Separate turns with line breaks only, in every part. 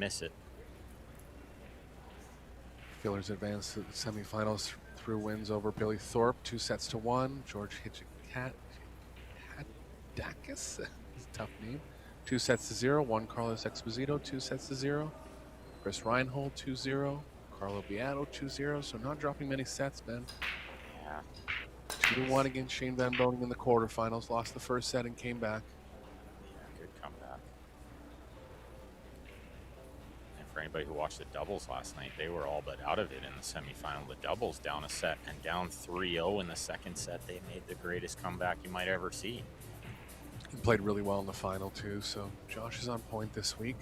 miss it.
Fillers advanced to the semifinals through wins over Billy Thorpe, 2-1. George Hitchikadakis, that's a tough name, 2-0. Juan Carlos Exposito, 2-0. Chris Reinhold, 2-0. Carlo Beato, 2-0. So not dropping many sets, Ben.
Yeah.
2-1 against Shane Van Boning in the quarterfinals. Lost the first set and came back.
Yeah, good comeback. And for anybody who watched the doubles last night, they were all but out of it in the semifinal. The doubles down a set and down 3-0 in the second set. They made the greatest comeback you might ever see.
He played really well in the final, too. So Josh is on point this week.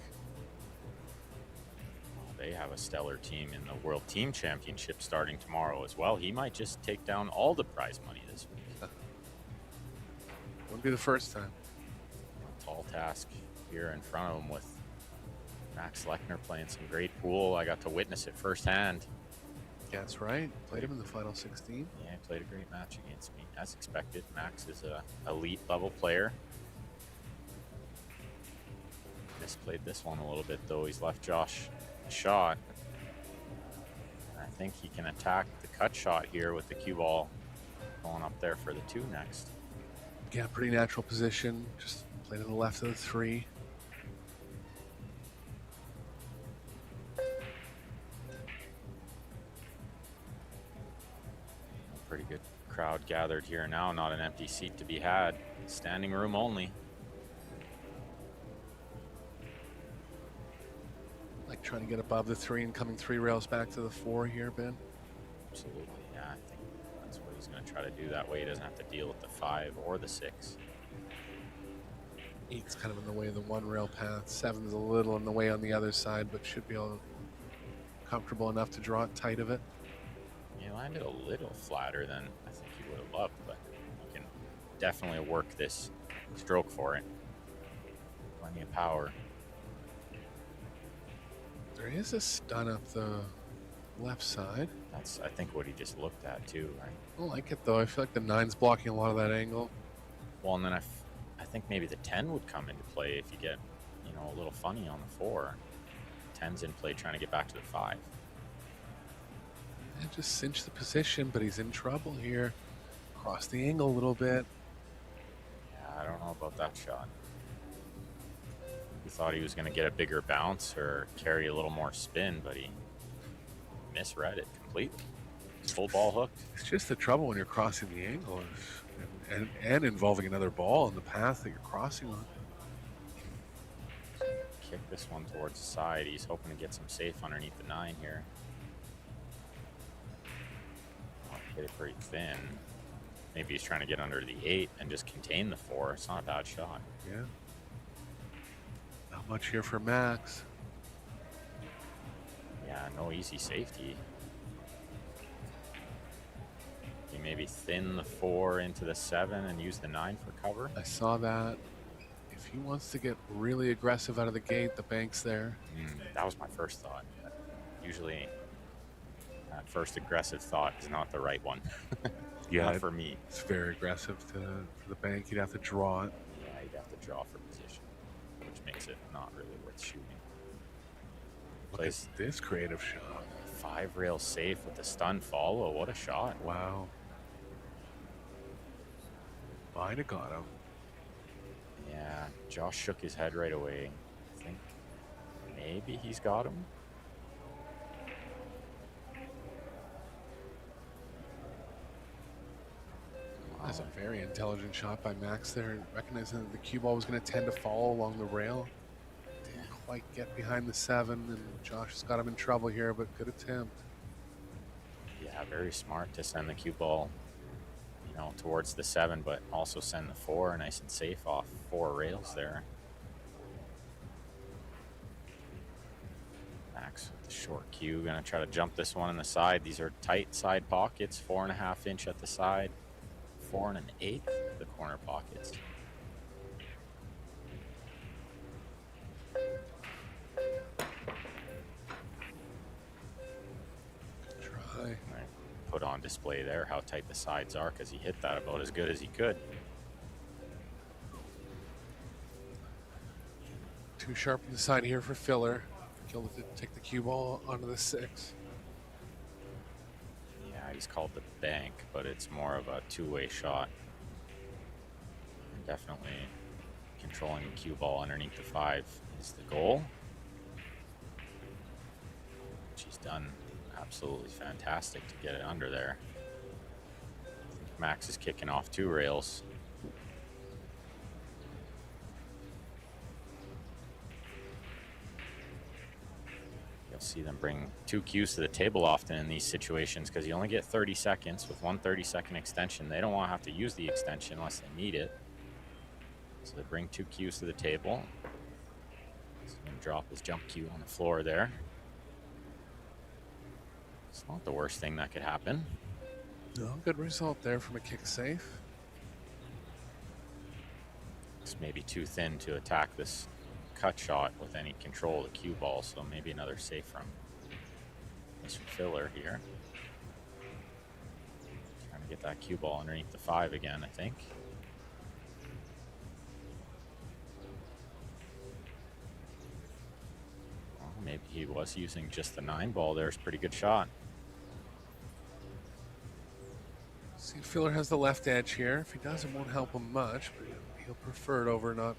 They have a stellar team in the World Team Championship starting tomorrow as well. He might just take down all the prize money this week.
Wouldn't be the first time.
A tall task here in front of him with Max Lechner playing some great pool. I got to witness it firsthand.
Yeah, that's right. Played him in the final 16.
Yeah, he played a great match against me, as expected. Max is a elite level player. Misplayed this one a little bit, though. He's left Josh a shot. I think he can attack the cut shot here with the cue ball going up there for the 2 next.
Yeah, pretty natural position. Just played to the left of the 3.
Pretty good crowd gathered here now. Not an empty seat to be had. Standing room only.
Like trying to get above the 3 and coming 3 rails back to the 4 here, Ben.
Absolutely, yeah. I think that's what he's going to try to do. That way he doesn't have to deal with the 5 or the 6.
8's kind of in the way of the 1 rail path. 7's a little in the way on the other side, but should be able comfortable enough to draw it tight of it.
He landed a little flatter than I think he would have loved, but you can definitely work this stroke for it. Plenty of power.
There is a stun up the left side.
That's, I think, what he just looked at too, right?
I don't like it though. I feel like the 9's blocking a lot of that angle.
Well, and then I think maybe the 10 would come into play if you get, you know, a little funny on the 4. 10's in play trying to get back to the 5.
And just cinch the position, but he's in trouble here. Cross the angle a little bit.
Yeah, I don't know about that shot. He thought he was going to get a bigger bounce or carry a little more spin, but he misread it completely. Full ball hooked.
It's just the trouble when you're crossing the angle and involving another ball in the path that you're crossing on.
Kick this one towards the side. He's hoping to get some safe underneath the 9 here. Hit it pretty thin. Maybe he's trying to get under the 8 and just contain the 4. It's not a bad shot.
Yeah. Not much here for Max.
Yeah, no easy safety. He maybe thin the 4 into the 7 and use the 9 for cover.
I saw that. If he wants to get really aggressive out of the gate, the bank's there.
That was my first thought. Usually that first aggressive thought is not the right one.
Yeah,
not for me.
It's very aggressive for the bank. You'd have to draw it.
Yeah, you'd have to draw for position, which makes it not really worth shooting.
Look at this creative shot.
5 rail safe with the stun follow. What a shot.
Wow. Might have got him.
Yeah, Josh shook his head right away. I think maybe he's got him.
That's a very intelligent shot by Max there, recognizing that the cue ball was going to tend to fall along the rail. Didn't quite get behind the 7, and Josh has got him in trouble here, but good attempt.
Yeah, very smart to send the cue ball, you know, towards the 7, but also send the 4 nice and safe off 4 rails there. Max with the short cue, gonna try to jump this one on the side. These are tight side pockets, 4.5 inch at the side. 4 1/8 the corner pockets.
Try.
I put on display there how tight the sides are because he hit that about as good as he could.
Too sharp on the side here for filler. Gilded didn't take the cue ball onto the 6.
Yeah, he's called the bank, but it's more of a two-way shot. Definitely controlling the cue ball underneath the 5 is the goal. She's done absolutely fantastic to get it under there. I think Max is kicking off 2 rails. You'll see them bring 2 cues to the table often in these situations because you only get 30 seconds with one 30-second extension. They don't want to have to use the extension unless they need it. So they bring 2 cues to the table. He's going to drop his jump cue on the floor there. It's not the worst thing that could happen.
No, good result there from a kick safe.
It's maybe too thin to attack this cut shot with any control of the cue ball, so maybe another save from Mr. Filler here. Trying to get that cue ball underneath the 5 again, I think. Well, maybe he was using just the 9 ball there. It's a pretty good shot.
See, Filler has the left edge here. If he does, it won't help him much, but he'll prefer it over not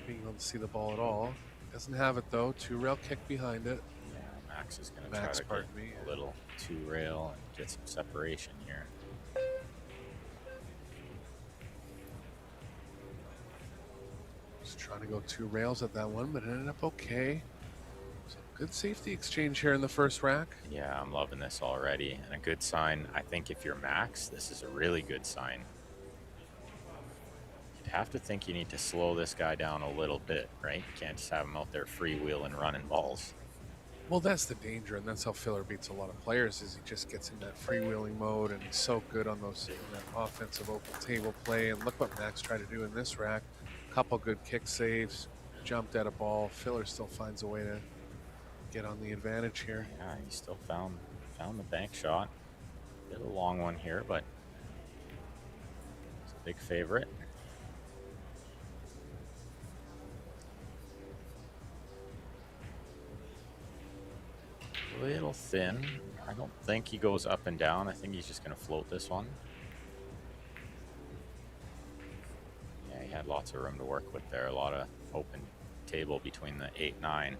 being able to see the ball at all. Doesn't have it though. 2-rail kick behind it.
Yeah, Max is going to try to get a little 2-rail and get some separation here.
Just trying to go 2 rails at that one, but it ended up okay. So good safety exchange here in the first rack.
Yeah, I'm loving this already. And a good sign, I think if you're Max, this is a really good sign. You'd have to think you need to slow this guy down a little bit, right? You can't just have him out there freewheeling, running balls.
Well, that's the danger, and that's how Filler beats a lot of players, is he just gets in that freewheeling mode, and he's so good on those that offensive open table play. And look what Max tried to do in this rack. Couple good kick saves, jumped at a ball. Filler still finds a way to get on the advantage here.
Yeah, he still found the bank shot. Bit of a long one here, but it's a big favorite. A little thin. I don't think he goes up and down. I think he's just going to float this one. Yeah, he had lots of room to work with there. A lot of open table between the 8-9.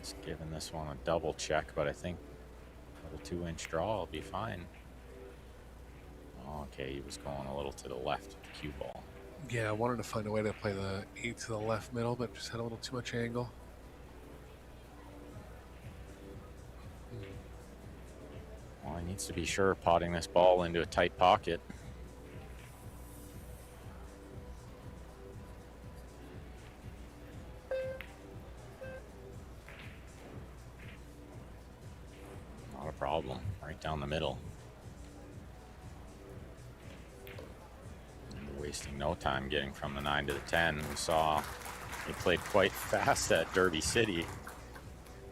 Just giving this one a double check, but I think with a 2-inch draw, I'll be fine. Okay, he was going a little to the left of the cue ball.
Yeah, I wanted to find a way to play the 8 to the left middle, but just had a little too much angle.
Well, he needs to be sure potting this ball into a tight pocket. Not a problem. Right down the middle. Wasting no time getting from the 9 to the 10. We saw he played quite fast at Derby City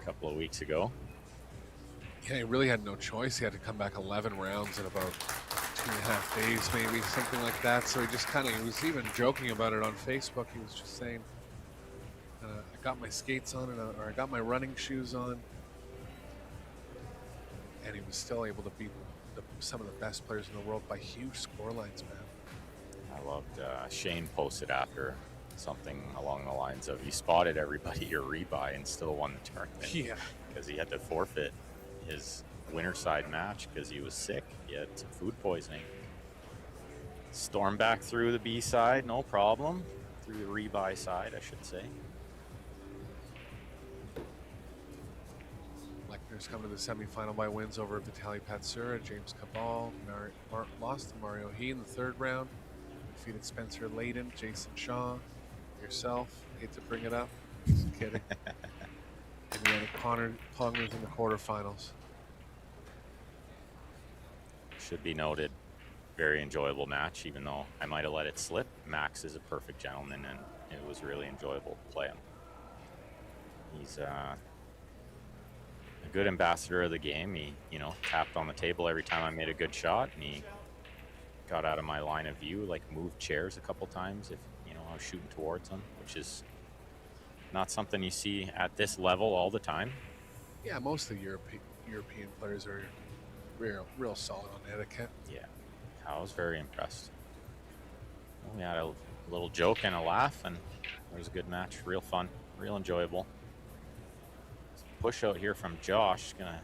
a couple of weeks ago.
Yeah, he really had no choice. He had to come back 11 rounds in about 2.5 days, maybe, something like that. So he just kind of, he was even joking about it on Facebook. He was just saying, I got my skates on, or I got my running shoes on. And he was still able to beat some of the best players in the world by huge score lines, man.
I loved Shane posted after something along the lines of, you spotted everybody your rebuy and still won the tournament.
Yeah.
Because he had to forfeit his winter side match because he was sick. He had some food poisoning. Storm back through the B side, no problem. Through the rebuy side, I should say.
Lechner's come to the semifinal by wins over Vitaly Patsura, James Cabal, lost to Mario He in the 3rd round. Defeated Spencer Layden, Jason Shaw, yourself. Hate to bring it up. Just kidding. And we had Pongers in the quarterfinals.
Should be noted, very enjoyable match, even though I might have let it slip. Max is a perfect gentleman, and it was really enjoyable to play him. He's a good ambassador of the game. He, tapped on the table every time I made a good shot, and he got out of my line of view, like moved chairs a couple times if, you know, I was shooting towards them, which is not something you see at this level all the time.
Yeah, most of the European players are real solid on etiquette.
Yeah, I was very impressed. We had a little joke and a laugh, and it was a good match. Real fun, real enjoyable. Push out here from Josh, gonna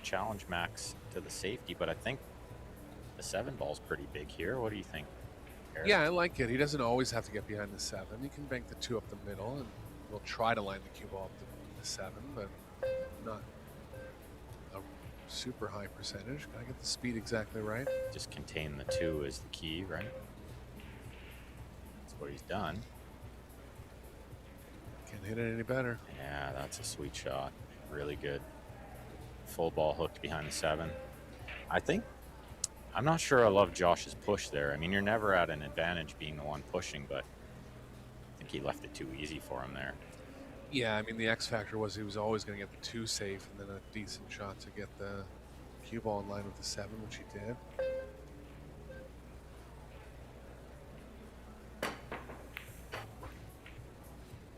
challenge Max to the safety, but I think the 7 ball's pretty big here. What do you think, Eric?
Yeah, I like it. He doesn't always have to get behind the 7. He can bank the 2 up the middle, and we'll try to line the cue ball up the 7, but not a super high percentage. Gotta get the speed exactly right.
Just contain the 2 is the key, right? That's what he's done.
Can't hit it any better.
Yeah, that's a sweet shot. Really good. Full ball hooked behind the 7. I'm not sure I love Josh's push there. I mean, you're never at an advantage being the one pushing, but I think he left it too easy for him there.
Yeah, I mean, the X factor was he was always going to get the 2 safe and then a decent shot to get the cue ball in line with the 7, which he did.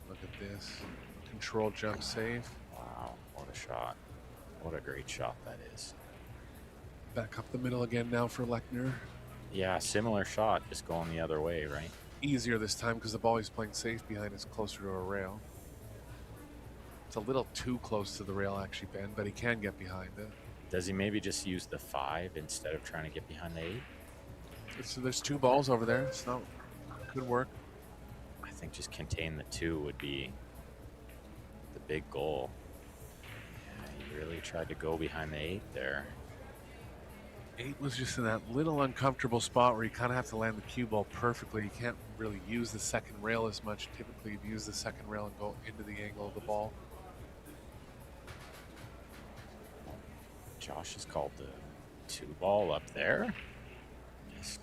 Look at this. Control jump safe.
Wow, what a shot. What a great shot that is.
Back up the middle again now for Lechner.
Yeah, similar shot, just going the other way, right?
Easier this time because the ball he's playing safe behind is closer to a rail. It's a little too close to the rail, actually, Ben, but he can get behind it.
Does he maybe just use the 5 instead of trying to get behind the 8?
So there's 2 balls over there. It's not good work.
I think just contain the 2 would be the big goal. Yeah, he really tried to go behind the 8 there.
8 was just in that little uncomfortable spot where you kind of have to land the cue ball perfectly. You can't really use the second rail as much. Typically, you'd use the second rail and go into the angle of the ball.
Josh has called the 2 ball up there. Yes.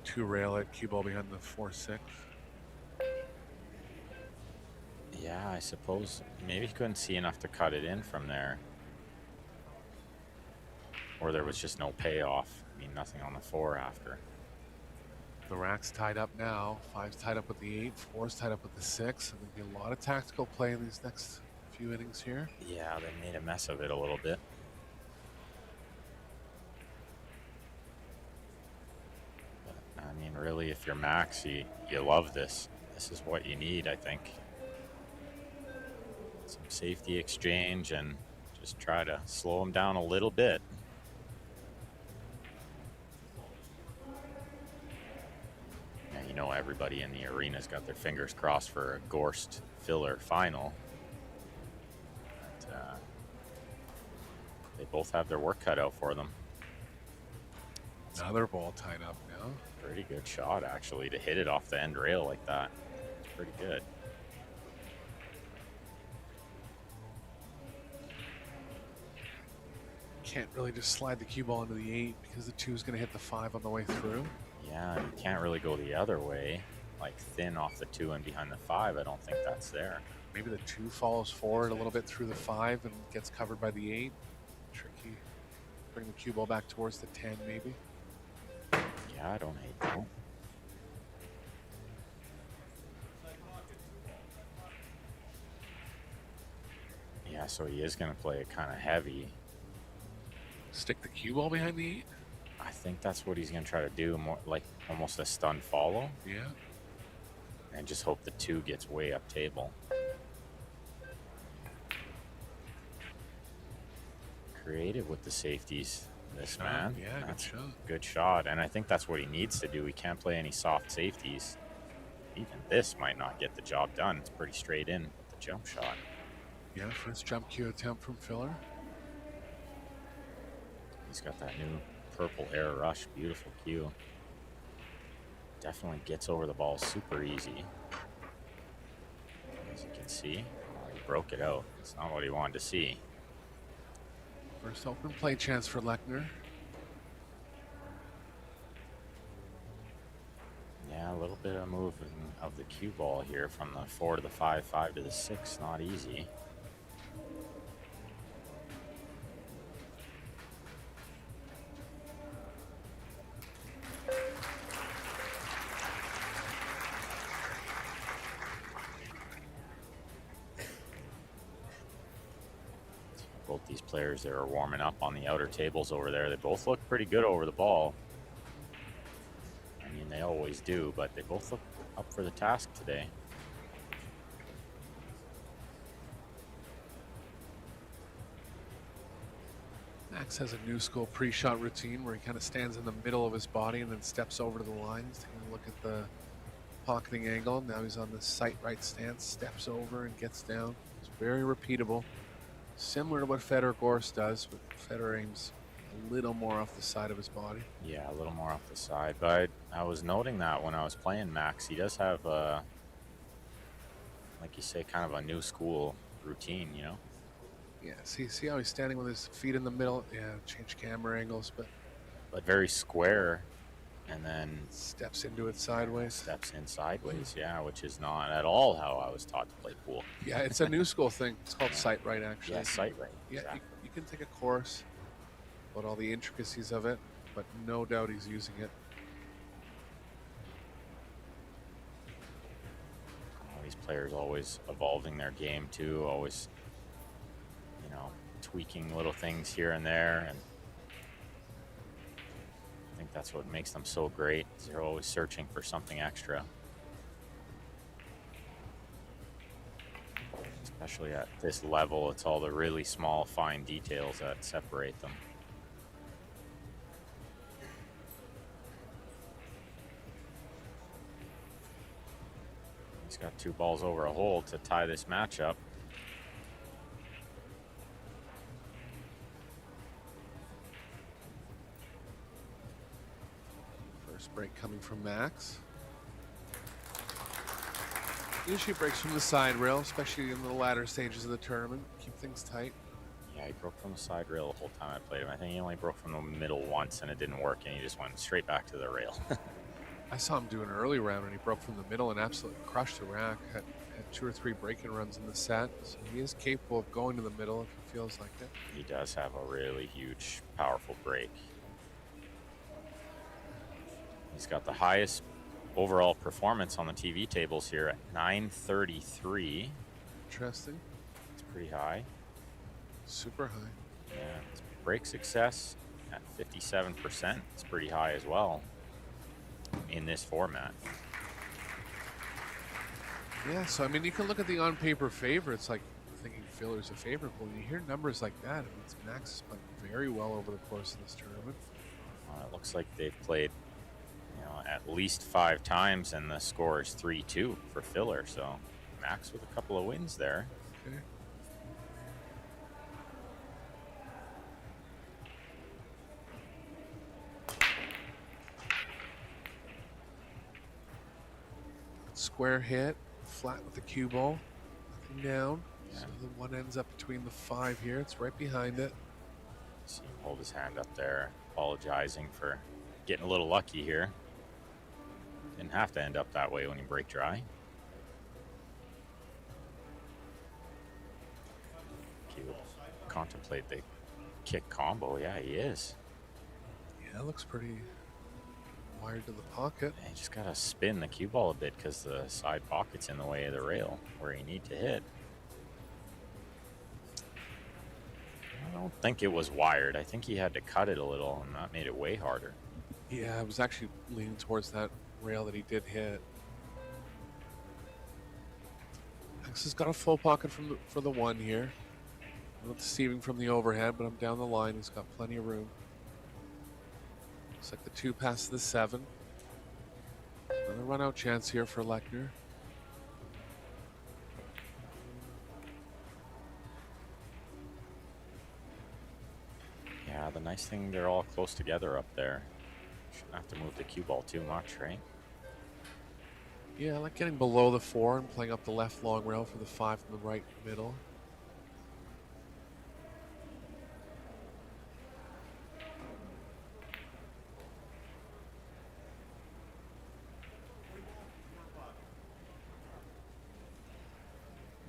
2 rail at cue ball behind the 4-6.
Yeah, I suppose maybe he couldn't see enough to cut it in from there. Or there was just no payoff. I mean, nothing on the 4 after.
The rack's tied up now. 5's tied up with the 8. 4's tied up with the 6. And there'll be a lot of tactical play in these next few innings here.
Yeah, they made a mess of it a little bit. But, I mean, really, if you're Max, you love this. This is what you need, I think. Some safety exchange and just try to slow him down a little bit. You know, everybody in the arena's got their fingers crossed for a Gorst filler final. But, they both have their work cut out for them.
Another ball tied up now.
Pretty good shot, actually, to hit it off the end rail like that. It's pretty good.
Can't really just slide the cue ball into the 8 because the 2 is going to hit the 5 on the way through.
Yeah, you can't really go the other way, like thin off the 2 and behind the 5. I don't think that's there.
Maybe the 2 follows forward a little bit through the 5 and gets covered by the 8. Tricky. Bring the cue ball back towards the 10, maybe.
Yeah, I don't hate that. Yeah, so he is going to play it kind of heavy.
Stick the cue ball behind the 8?
I think that's what he's going to try to do, more like almost a stun follow.
Yeah.
And just hope the 2 gets way up table. Creative with the safeties, this man.
Yeah,
that's
good shot.
Good shot. And I think that's what he needs to do. He can't play any soft safeties. Even this might not get the job done. It's pretty straight in with the jump shot.
Yeah, first jump cue attempt from Filler.
He's got that new purple air rush. Beautiful cue. Definitely gets over the ball super easy. As you can see, he broke it out. It's not what he wanted to see.
First open play chance for Lechner.
Yeah, a little bit of moving of the cue ball here from the 4 to the 5, 5 to the 6. Not easy. these players that are warming up on the outer tables over there. They both look pretty good over the ball. I mean, they always do, but they both look up for the task today.
Max has a new school pre-shot routine where he kind of stands in the middle of his body and then steps over to the line. He's taking a look at the pocketing angle. Now he's on the sight right stance, steps over and gets down. It's very repeatable. Similar to what Federer Gorst does, but Federer aims a little more off the side of his body.
Yeah, a little more off the side. But I was noting that when I was playing Max, he does have, like you say, kind of a new school routine, you know?
Yeah, see how he's standing with his feet in the middle? Yeah, change camera angles, but
very square, and then
steps into it sideways.
Steps in sideways, yeah, which is not at all how I was taught to play pool.
Yeah, it's a new school thing. It's called sight right, actually.
Yeah, sight right.
Yeah,
exactly.
you can take a course about all the intricacies of it, but no doubt he's using it.
These players always evolving their game too, always, you know, tweaking little things here and there, and I think that's what makes them so great. They're always searching for something extra, especially at this level. It's all the really small, fine details that separate them. He's got 2 balls over a hole to tie this matchup.
First break coming from Max. Usually breaks from the side rail, especially in the latter stages of the tournament. Keep things tight.
Yeah, he broke from the side rail the whole time I played him. I think he only broke from the middle once and it didn't work, and he just went straight back to the rail.
I saw him do an early round and he broke from the middle and absolutely crushed the rack. Had 2 or 3 break-in runs in the set, so he is capable of going to the middle if he feels like it.
He does have a really huge, powerful break. He's got the highest overall performance on the TV tables here at 933.
Interesting.
It's pretty high.
Super high.
Yeah, it's break success at 57%. It's pretty high as well in this format.
Yeah, so I mean, you can look at the on-paper favorites, like thinking Filler's a favorite, but when you hear numbers like that, it means Max has played very well over the course of this tournament.
It looks like they've played, you know, at least 5 times, and the score is 3-2 for Filler. So Max with a couple of wins there.
Okay. Square hit, flat with the cue ball, nothing down. Yeah. So the one ends up between the 5 here. It's right behind it.
See him hold his hand up there, apologizing for getting a little lucky here. Didn't have to end up that way when you break dry. He will contemplate the kick combo. Yeah, he is.
Yeah, it looks pretty wired to the pocket.
And you just gotta spin the cue ball a bit because the side pocket's in the way of the rail where you need to hit. I don't think it was wired. I think he had to cut it a little, and that made it way harder.
Yeah, I was actually leaning towards that rail that he did hit. Max has got a full pocket for the 1 here. Not deceiving from the overhead, but I'm down the line. He's got plenty of room. Looks like the 2 past the 7. Another run-out chance here for Lechner.
Yeah, the nice thing, they're all close together up there. Shouldn't have to move the cue ball too much, right?
Yeah, I like getting below the 4 and playing up the left long rail for the 5 and the right middle.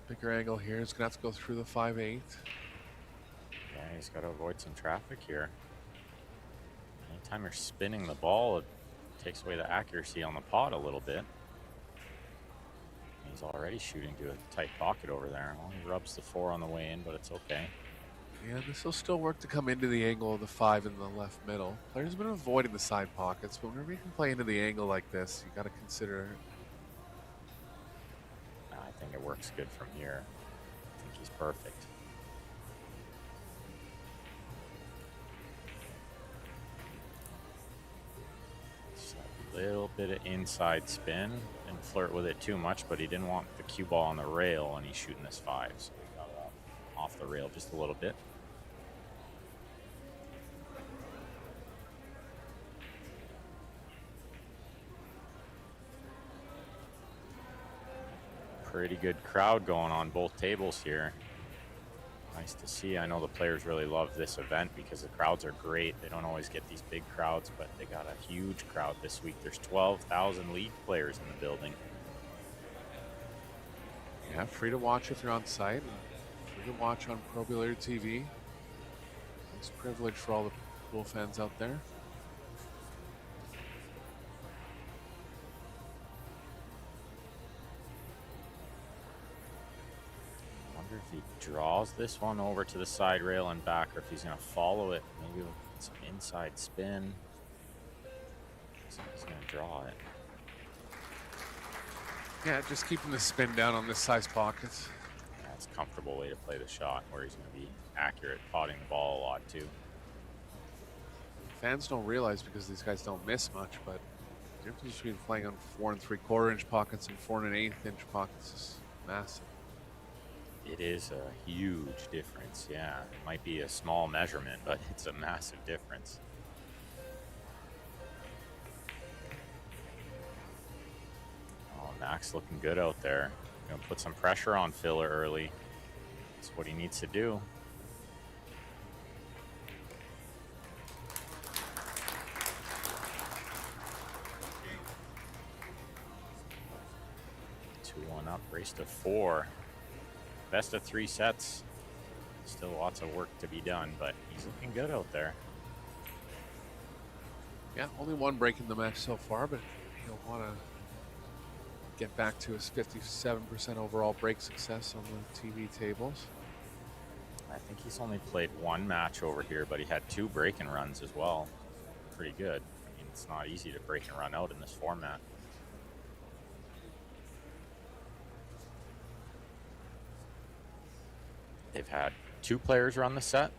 Bigger angle here. He's gonna have to go through the 5/8.
Yeah, he's got to avoid some traffic here. Anytime you're spinning the ball, it takes away the accuracy on the pot a little bit. He's already shooting to a tight pocket over there. Well, he rubs the 4 on the way in, but it's okay.
Yeah, this will still work to come into the angle of the 5 in the left middle. Players have been avoiding the side pockets, but whenever you can play into the angle like this, you got to consider it.
I think it works good from here. I think he's perfect. Just a little bit of inside spin. Didn't flirt with it too much, but he didn't want the cue ball on the rail, and he's shooting this 5, so he got it off the rail just a little bit. Pretty good crowd going on both tables here. Nice to see. I know the players really love this event because the crowds are great. They don't always get these big crowds, but they got a huge crowd this week. There's 12,000 league players in the building.
Yeah, free to watch if you're on site, and free to watch on Pro Billiards TV. It's a privilege for all the pool fans out there.
If he draws this one over to the side rail and back, or if he's going to follow it, maybe with some inside spin. So he's going to draw it.
Yeah, just keeping the spin down on this size pockets.
Yeah, it's a comfortable way to play the shot where he's going to be accurate, potting the ball a lot too.
Fans don't realize because these guys don't miss much, but the difference between playing on 4 3/4 inch pockets and 4 1/8 inch pockets is massive.
It is a huge difference, yeah. It might be a small measurement, but it's a massive difference. Oh, Max looking good out there. Gonna put some pressure on Filler early. That's what he needs to do. Two, 1 up, race to 4. Best of 3 sets. Still lots of work to be done, but he's looking good out there.
Yeah, only 1 break in the match so far, but he'll want to get back to his 57% overall break success on the TV tables.
I think he's only played 1 match over here, but he had 2 break and runs as well. Pretty good. I mean, it's not easy to break and run out in this format. They've had 2 players run the set,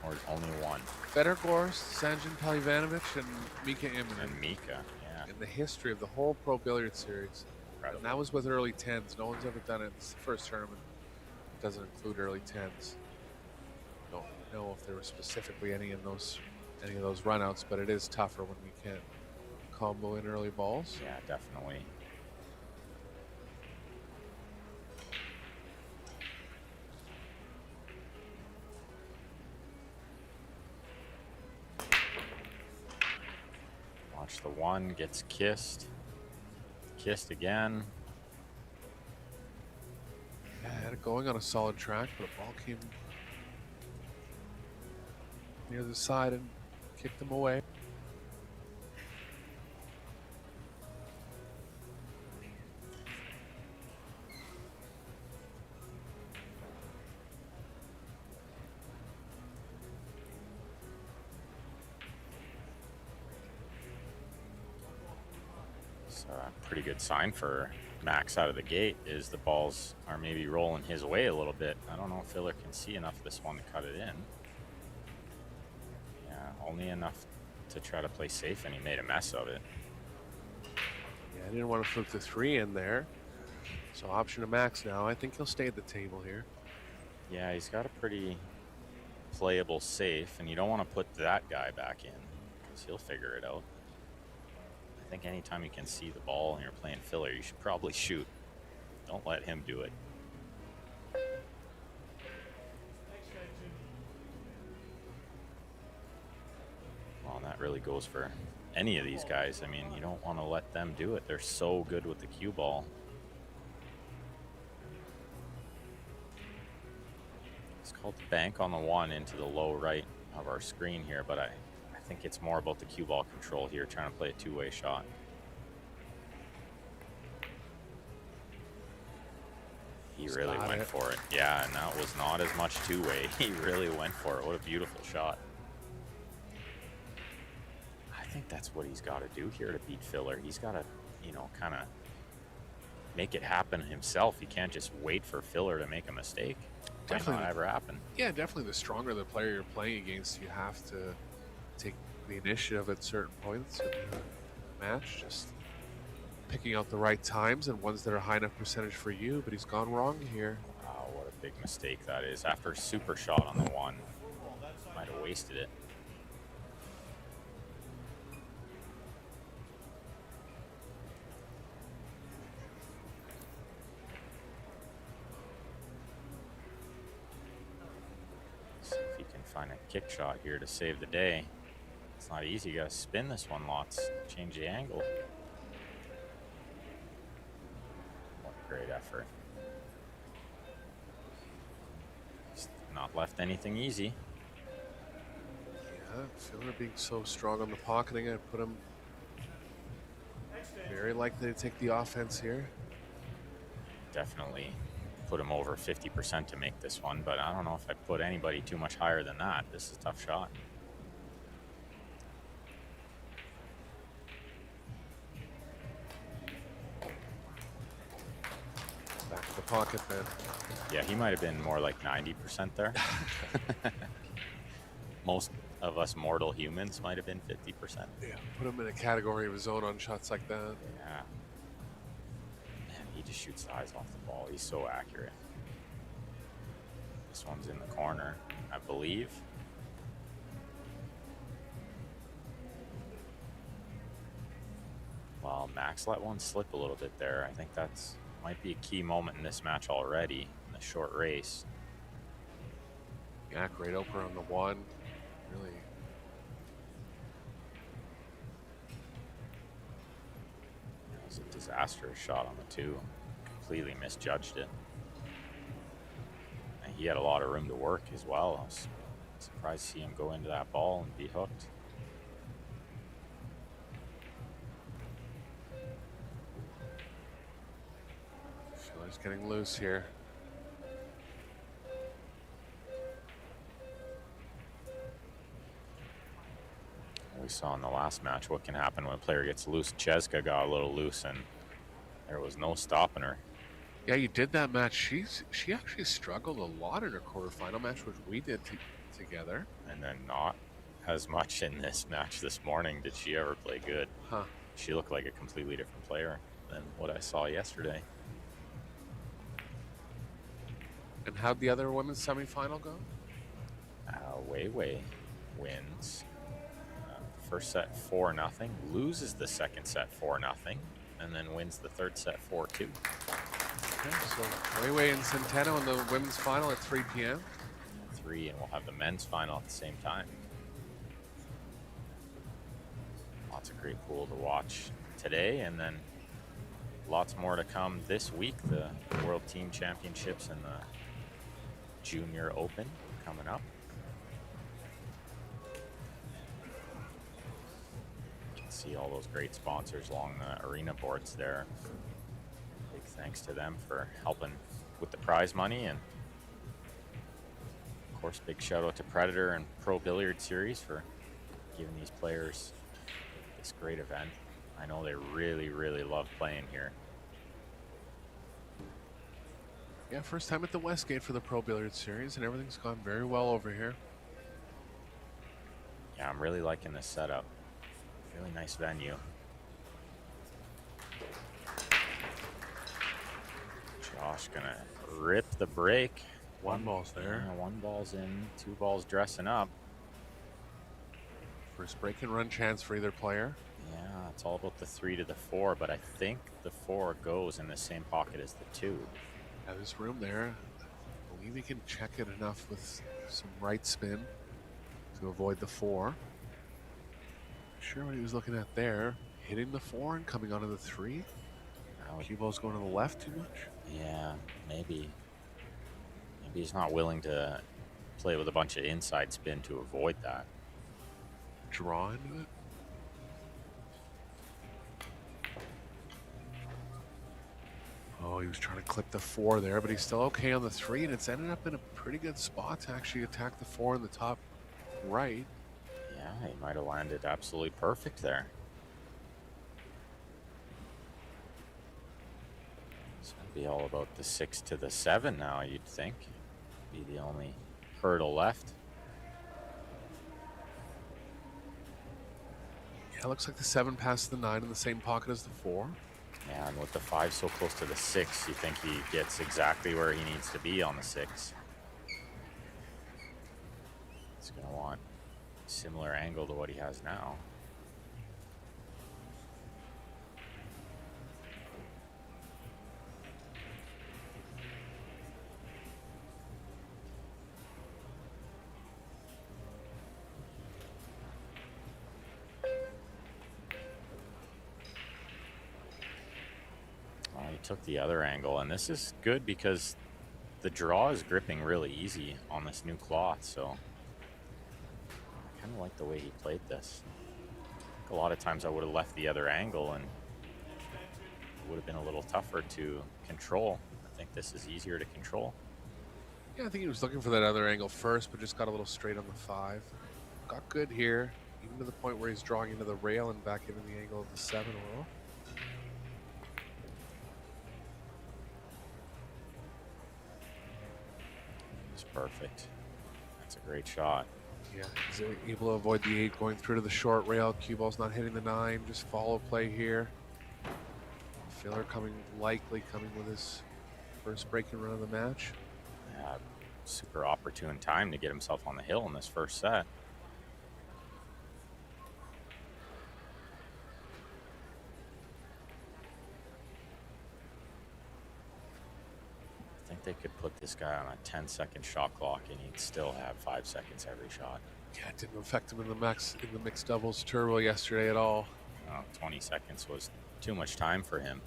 or only 1?
Better Gorst, Sanjin Palivanovic, and Mika Immonen.
And Mika, yeah.
In the history of the whole Pro Billiards series.
Incredible.
And that was with early 10s. No one's ever done it. It's the first tournament. It doesn't include early 10s. Don't know if there were specifically any of those runouts, but it is tougher when we can't combo in early balls.
Yeah, definitely. Watch the 1, gets kissed. Kissed again.
Yeah, had it going on a solid track, but a ball came near the side and kicked him away.
So a pretty good sign for Max out of the gate is the balls are maybe rolling his way a little bit. I don't know if Filler can see enough of this one to cut it in. Yeah, only enough to try to play safe, and he made a mess of it.
Yeah, I didn't want to flip the 3 in there. So option to Max now. I think he'll stay at the table here.
Yeah, he's got a pretty playable safe, and you don't want to put that guy back in because he'll figure it out. I think anytime you can see the ball and you're playing Filler, you should probably shoot. Don't let him do it. Well, and that really goes for any of these guys. I mean, you don't want to let them do it. They're so good with the cue ball. It's called bank on the 1 into the low right of our screen here, but I think it's more about the cue ball control here, trying to play a 2-way shot. He really went for it. Yeah, and that was not as much two-way. He really went for it. What a beautiful shot. I think that's what he's got to do here to beat Filler. He's got to, you know, kind of make it happen himself. He can't just wait for Filler to make a mistake.
Definitely
Might not ever happen.
Yeah, definitely. The stronger the player you're playing against, you have to take the initiative at certain points in the match. Just picking out the right times and ones that are high enough percentage for you. But he's gone wrong here.
Wow, what a big mistake that is. After a super shot on the one, might have wasted it. See if he can find a kick shot here to save the day. It's not easy. You gotta spin this one lots, change the angle. What a great effort. Just not left anything easy.
Yeah, Filler being so strong on the pocketing, I put him very likely to take the offense here.
Definitely put him over 50% to make this one, but I don't know if I put anybody too much higher than that. This is a tough shot.
Back to the pocket then.
Yeah, he might have been more like 90% there. Most of us mortal humans might have been 50%.
Yeah, put him in a category of his own on shots like that.
Yeah. Man, he just shoots the eyes off the ball. He's so accurate. This one's in the corner, I believe. Well, Max let one slip a little bit there. I think that's might be a key moment in this match already, in the short race.
Yeah, great opener on the one. Really.
It was a disastrous shot on the two. Completely misjudged it. And he had a lot of room to work as well. I was surprised to see him go into that ball and be hooked.
Filler's getting loose here.
We saw in the last match what can happen when a player gets loose. Cheska got a little loose and there was no stopping her.
Yeah, you did that match. She actually struggled a lot in her quarterfinal match, which we did together.
And then not as much in this match this morning did she ever play good.
Huh.
She looked like a completely different player than what I saw yesterday.
And how'd the other women's semifinal go?
Wei Wei wins. First set 4-0, loses the second set 4-0, and then wins the third set 4-2.
Okay, so Wei Wei and Centeno in the women's final at 3 p.m.
3, and we'll have the men's final at the same time. Lots of great pool to watch today, and then lots more to come this week. The World Team Championships and the Junior Open coming up. See all those great sponsors along the arena boards there. Big thanks to them for helping with the prize money, and of course big shout out to Predator and Pro Billiard Series for giving these players this great event. I know they really love playing here.
Yeah, first time at the Westgate for the Pro Billiard Series, and everything's gone very well over here.
Yeah, I'm really liking this setup. Really nice venue. Josh gonna rip the break.
One ball's there.
Yeah, one ball's in, 2 balls dressing up.
First break and run chance for either player.
Yeah, it's all about the 3 to the 4, but I think the 4 goes in the same pocket as the 2.
Yeah, there's room there. I believe he can check it enough with some right spin to avoid the 4. Sure what he was looking at there. Hitting the 4 and coming onto the 3. Cue ball's going to the left too much.
Yeah, maybe. Maybe he's not willing to play with a bunch of inside spin to avoid that.
Draw into it. Oh, he was trying to clip the 4 there, but he's still okay on the 3, and it's ended up in a pretty good spot to actually attack the 4 in the top right.
Yeah, he might have landed absolutely perfect there. It's going to be all about the 6 to the 7 now, you'd think. Be the only hurdle left.
Yeah, looks like the 7 passed the 9 in the same pocket as the 4.
Yeah, and with the 5 so close to the 6, you think he gets exactly where he needs to be on the 6. He's going to want a similar angle to what he has now. Well, he took the other angle, and this is good because the draw is gripping really easy on this new cloth, so I kind of like the way he played this. I think a lot of times I would have left the other angle and it would have been a little tougher to control. I think this is easier to control.
Yeah, I think he was looking for that other angle first, but just got a little straight on the 5. Got good here, even to the point where he's drawing into the rail and back into the angle of the 7 a little.
It's perfect. That's a great shot.
Yeah, he's able to avoid the 8 going through to the short rail. Cue ball's not hitting the 9. Just follow play here. Filler likely coming with his first breaking run of the match.
Yeah, super opportune time to get himself on the hill in this first set. I think they could put this guy on a 10-second shot clock and he'd still have 5 seconds every shot.
Yeah, it didn't affect him in the mixed doubles turbo yesterday at all.
20 seconds was too much time for him.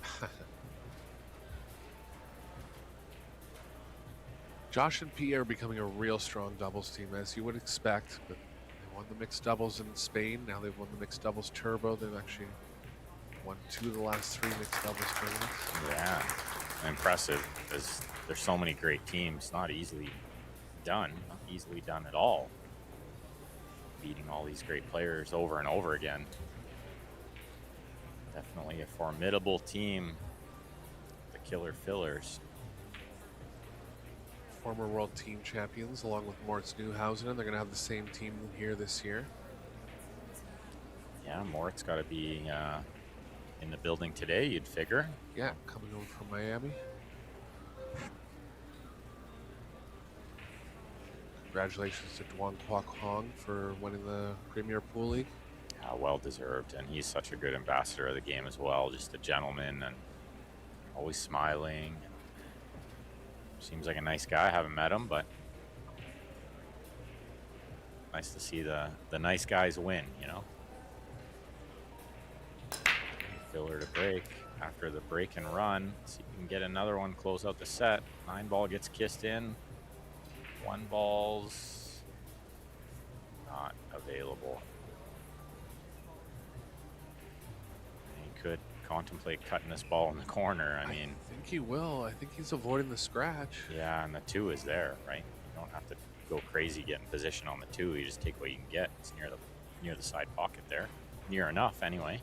Josh and P are becoming a real strong doubles team, as you would expect, but they won the mixed doubles in Spain. Now they've won the mixed doubles turbo. They've actually won 2 of the last 3 mixed doubles tournaments.
Yeah, impressive. There's so many great teams. Not easily done at all. Beating all these great players over and over again. Definitely a formidable team, the Killer Fillers.
Former world team champions, along with Moritz Neuhausen, and they're going to have the same team here this year.
Yeah, Moritz got to be in the building today, you'd figure.
Yeah, coming over from Miami. Congratulations to Duan Kwok Hong for winning the Premier Pool League.
Well deserved, and he's such a good ambassador of the game as well. Just a gentleman and always smiling. Seems like a nice guy. I haven't met him, but nice to see the nice guys win, you know. Filler to break after the break and run. See if we can get another one, close out the set. 9 ball gets kissed in. 1 ball's not available. He could contemplate cutting this ball in the corner. I mean,
I think he will. I think he's avoiding the scratch.
Yeah, and the 2 is there, right? You don't have to go crazy getting position on the 2. You just take what you can get. It's near the side pocket there. Near enough, anyway.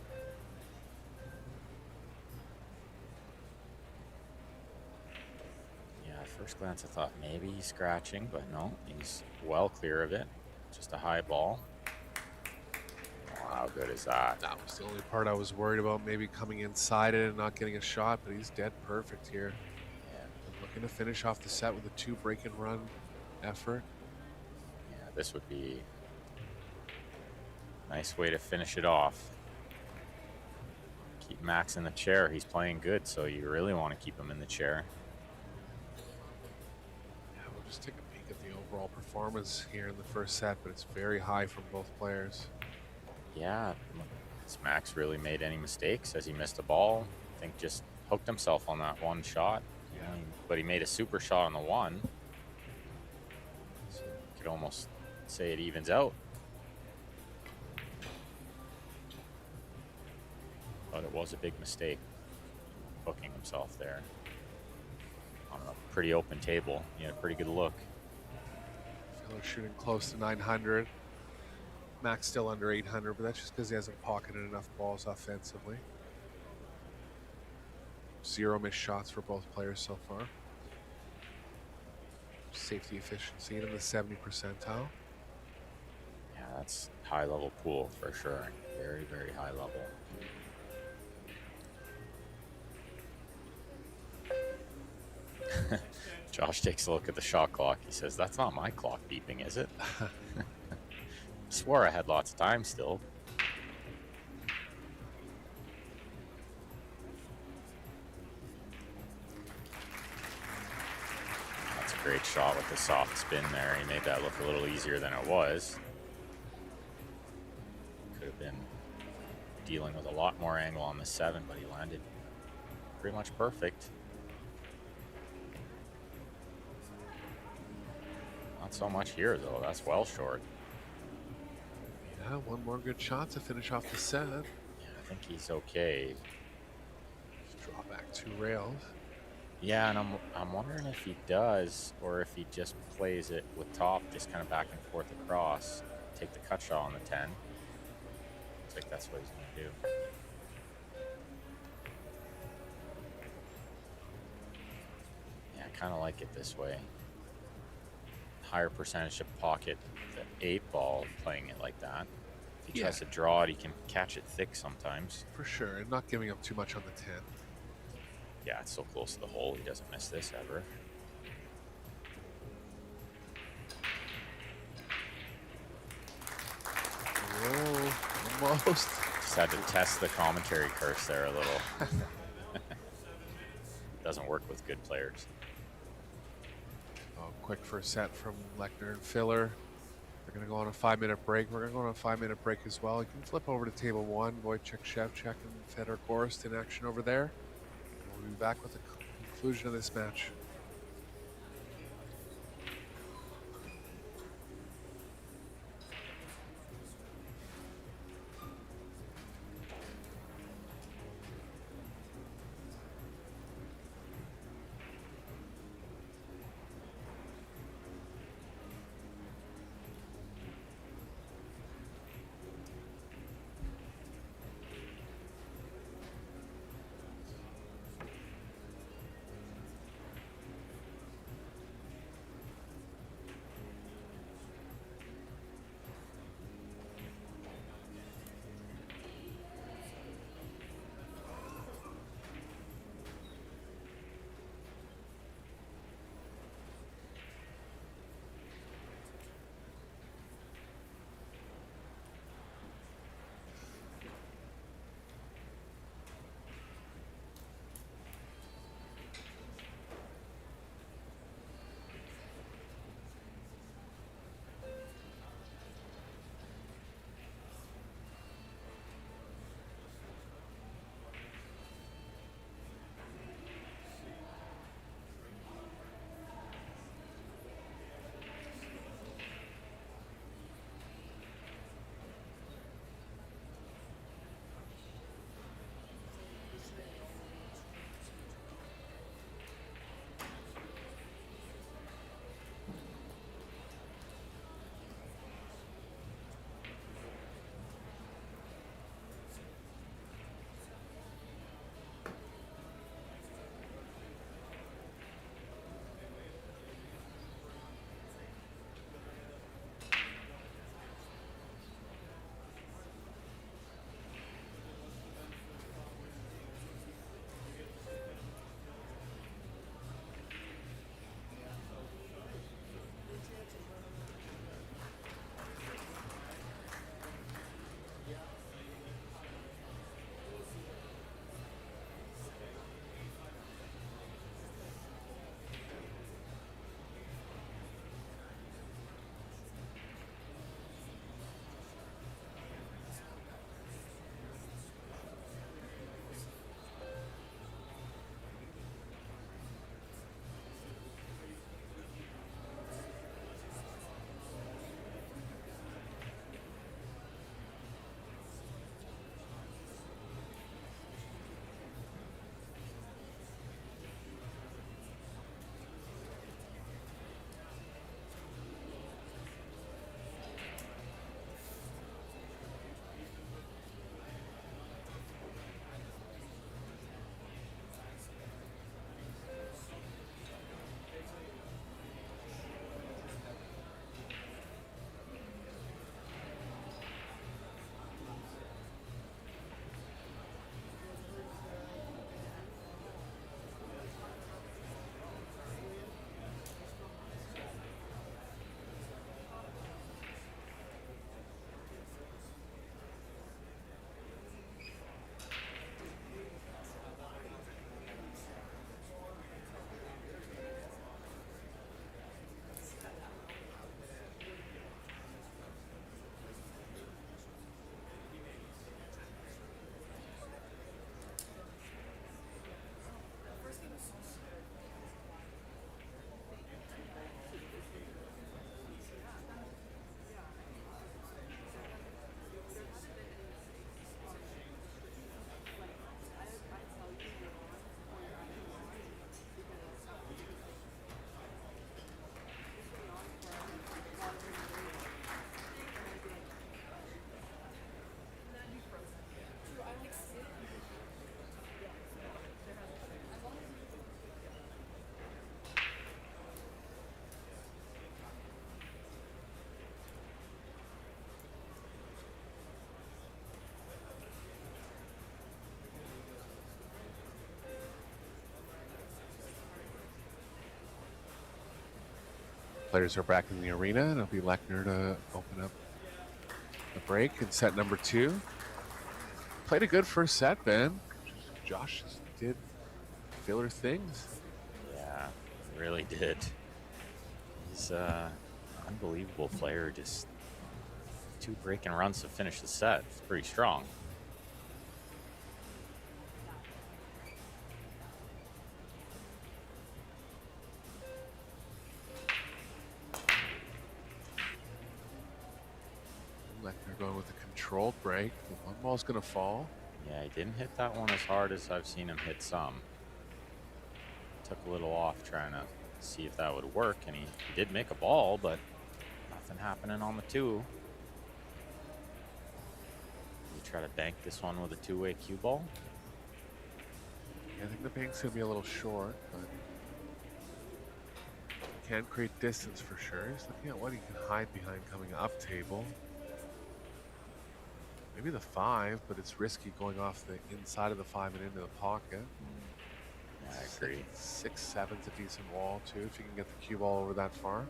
Yeah, at first glance I thought maybe he's scratching, but no, he's well clear of it. Just a high ball. Oh, how good is that?
That was the only part I was worried about, maybe coming inside it and not getting a shot, but he's dead perfect here.
Yeah.
Looking to finish off the set with a 2 break and run effort.
Yeah, this would be a nice way to finish it off. Keep Max in the chair. He's playing good, so you really want to keep him in the chair.
Yeah, we'll just take a peek at the overall performance here in the first set, but it's very high from both players.
Yeah, has Max really made any mistakes? Has he missed a ball? I think just hooked himself on that 1 shot.
Yeah.
But he made a super shot on the 1. So you could almost say it evens out. But it was a big mistake, hooking himself there. on a pretty open table. He had a pretty good look.
Filler shooting close to 900. Max still under 800, but that's just because he hasn't pocketed enough balls offensively. 0 missed shots for both players so far. Safety efficiency in the 70 percentile.
Yeah, that's high level pool for sure. Very, very high level. Josh takes a look at the shot clock. He says, "That's not my clock beeping, is it?" Swore I had lots of time still. That's a great shot with the soft spin there. He made that look a little easier than it was. Could have been dealing with a lot more angle on the 7, but he landed pretty much perfect. Not so much here, though. That's well short.
Yeah, one more good shot to finish off the set.
Yeah, I think he's okay.
Just draw back 2 rails.
Yeah, and I'm wondering if he does, or if he just plays it with top, just kind of back and forth across, take the cut shot on the 10. Looks like that's what he's going to do. Yeah, I kind of like it this way. Higher percentage to pocket the 8 ball playing it like that. If he tries to draw it, he can catch it thick sometimes.
For sure, and not giving up too much on the 10.
Yeah, it's so close to the hole. He doesn't miss this ever.
Whoa, almost.
Just had to test the commentary curse there a little. Doesn't work with good players.
Oh, quick first set from Lechner and Filler. They're going to go on a 5-minute break. We're going to go on a 5-minute break as well. You can flip over to table 1. Wojciech Szewczak and Fedor Gorst in action over there. We'll be back with the conclusion of this match. players are back in the arena, and it'll be Lechner to open up the break in set number 2. Played a good first set, Ben. Josh just did filler things.
Yeah, really did. He's an unbelievable player. Just 2 breaking runs to finish the set. It's pretty strong.
Lechner going with a controlled break. The one ball's going to fall.
Yeah, he didn't hit that one as hard as I've seen him hit some. Took a little off trying to see if that would work, and he did make a ball, but nothing happening on the 2. You try to bank this one with a 2-way cue ball?
Yeah, I think the bank's going to be a little short, but can create distance for sure. He's looking at what he can hide behind coming up table. Maybe the 5, but it's risky going off the inside of the 5 and into the pocket.
Yeah, I agree.
6-7's a decent wall too, if you can get the cue ball over that far.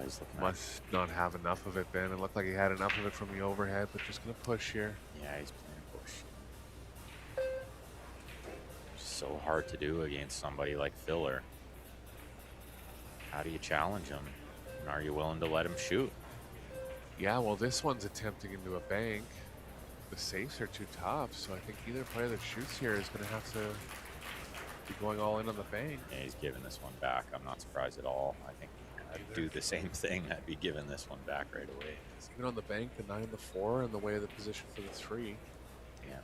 He's looking
Must not have enough of it, Ben. It looked like he had enough of it from the overhead, but just going to push here.
Yeah, he's playing push. So hard to do against somebody like Filler. How do you challenge him? And are you willing to let him shoot?
Yeah, well, this one's attempting into a bank. The safes are too tough, so I think either player that shoots here is going to have to be going all in on the bank.
Yeah, he's giving this one back. I'm not surprised at all. I think I'd do the same thing. I'd be giving this one back right away.
Even on the bank, the 9 and the 4 in the way of the position for the 3.
Yeah.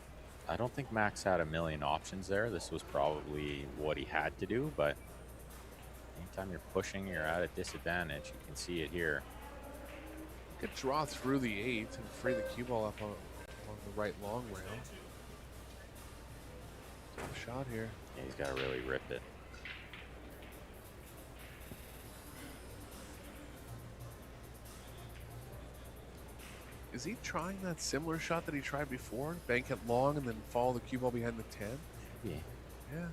I don't think Max had a million options there. This was probably what he had to do, but anytime you're pushing, you're at a disadvantage. You can see it here.
You could draw through the 8 and free the cue ball up on the right long rail. Tough shot here.
Yeah, he's got to really rip it.
Is he trying that similar shot that he tried before? Bank it long and then follow the cue ball behind the 10?
Maybe.
Yeah.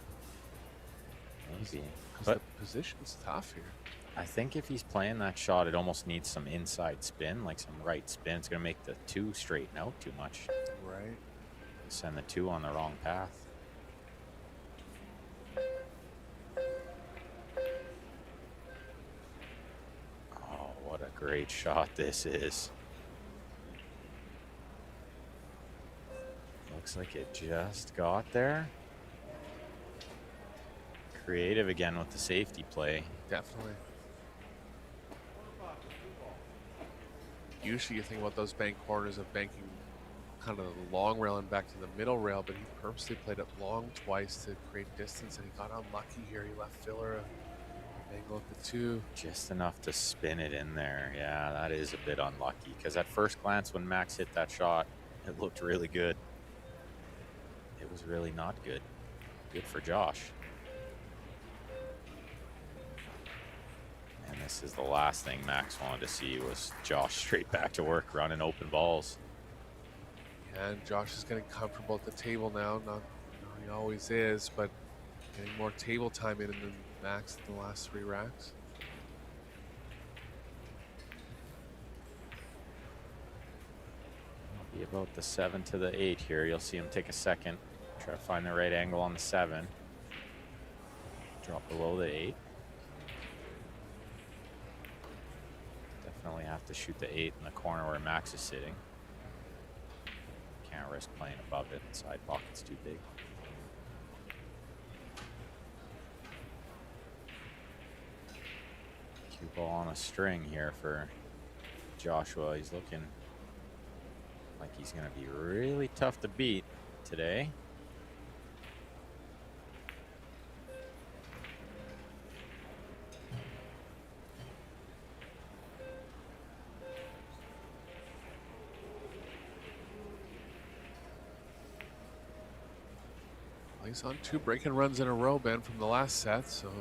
Maybe.
Because
But
the position's tough here.
I think if he's playing that shot, it almost needs some inside spin, like some right spin. It's going to make the 2 straighten out too much.
Right.
Send the 2 on the wrong path. Oh, what a great shot this is. Looks like it just got there. Creative again with the safety play.
Definitely. Usually you think about those bank corners of banking kind of the long rail and back to the middle rail, but he purposely played it long twice to create distance, and he got unlucky here. He left Filler an angle at the 2.
Just enough to spin it in there. Yeah, that is a bit unlucky, because at first glance when Max hit that shot, it looked really good. It was really not good. Good for Josh. And this is the last thing Max wanted to see, was Josh straight back to work running open balls.
And Josh is getting comfortable at the table now. Not he always is, but getting more table time in than Max in the last 3 racks.
It'll be about the 7 to the 8 here. You'll see him take a second. Try to find the right angle on the 7. Drop below the 8. Definitely have to shoot the 8 in the corner where Max is sitting. Can't risk playing above it. Side pocket's too big. Cue ball on a string here for Joshua. He's looking like he's going to be really tough to beat today.
He's on 2 break-in runs in a row, Ben, from the last set, so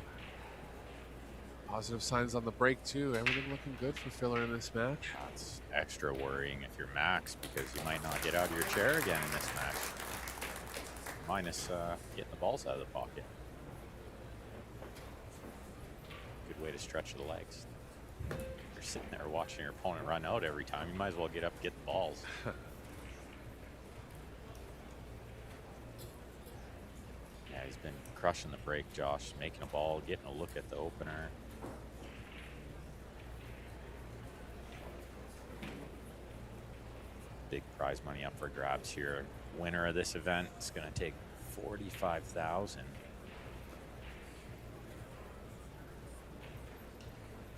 positive signs on the break too. Everything looking good for Filler in this match.
That's extra worrying if you're Max, because you might not get out of your chair again in this match. minus getting the balls out of the pocket. Good way to stretch the legs. You're sitting there watching your opponent run out every time. You might as well get up and get the balls. Yeah, he's been crushing the break, Josh. Making a ball, getting a look at the opener. Big prize money up for grabs here. Winner of this event is going to take $45,000.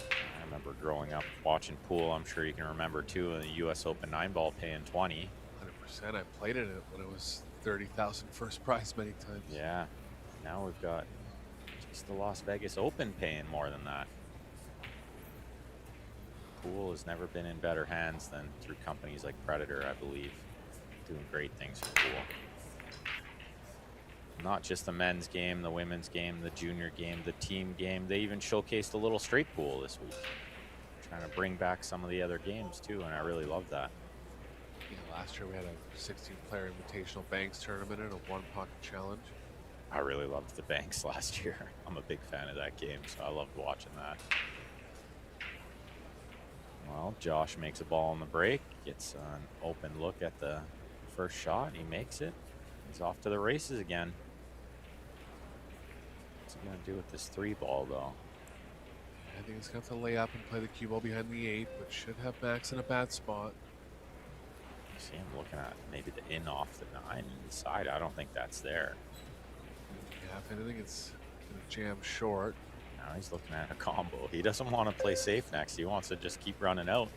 I remember growing up watching pool. I'm sure you can remember too. In the U.S. Open 9-ball paying 20.
100%. I played in it when it was 30,000 first prize many times.
Yeah. Now we've got just the Las Vegas Open paying more than that. Pool has never been in better hands than through companies like Predator, I believe, doing great things for pool. Not just the men's game, the women's game, the junior game, the team game. They even showcased a little straight pool this week. Trying to bring back some of the other games too, and I really love that.
Yeah, last year we had a 16-player invitational banks tournament and a one-pocket challenge.
I really loved the banks last year. I'm a big fan of that game, so I loved watching that. Well, Josh makes a ball on the break, gets an open look at the first shot. He makes it. He's off to the races again. What's he going to do with this 3-ball, though?
I think he's going to have to lay up and play the cue ball behind the 8, but should have Max in a bad spot.
You see him looking at maybe the in off the 9 and the side. I don't think that's there.
Yeah, if anything, it's going to jam short.
Now he's looking at a combo. He doesn't want to play safe next. He wants to just keep running out.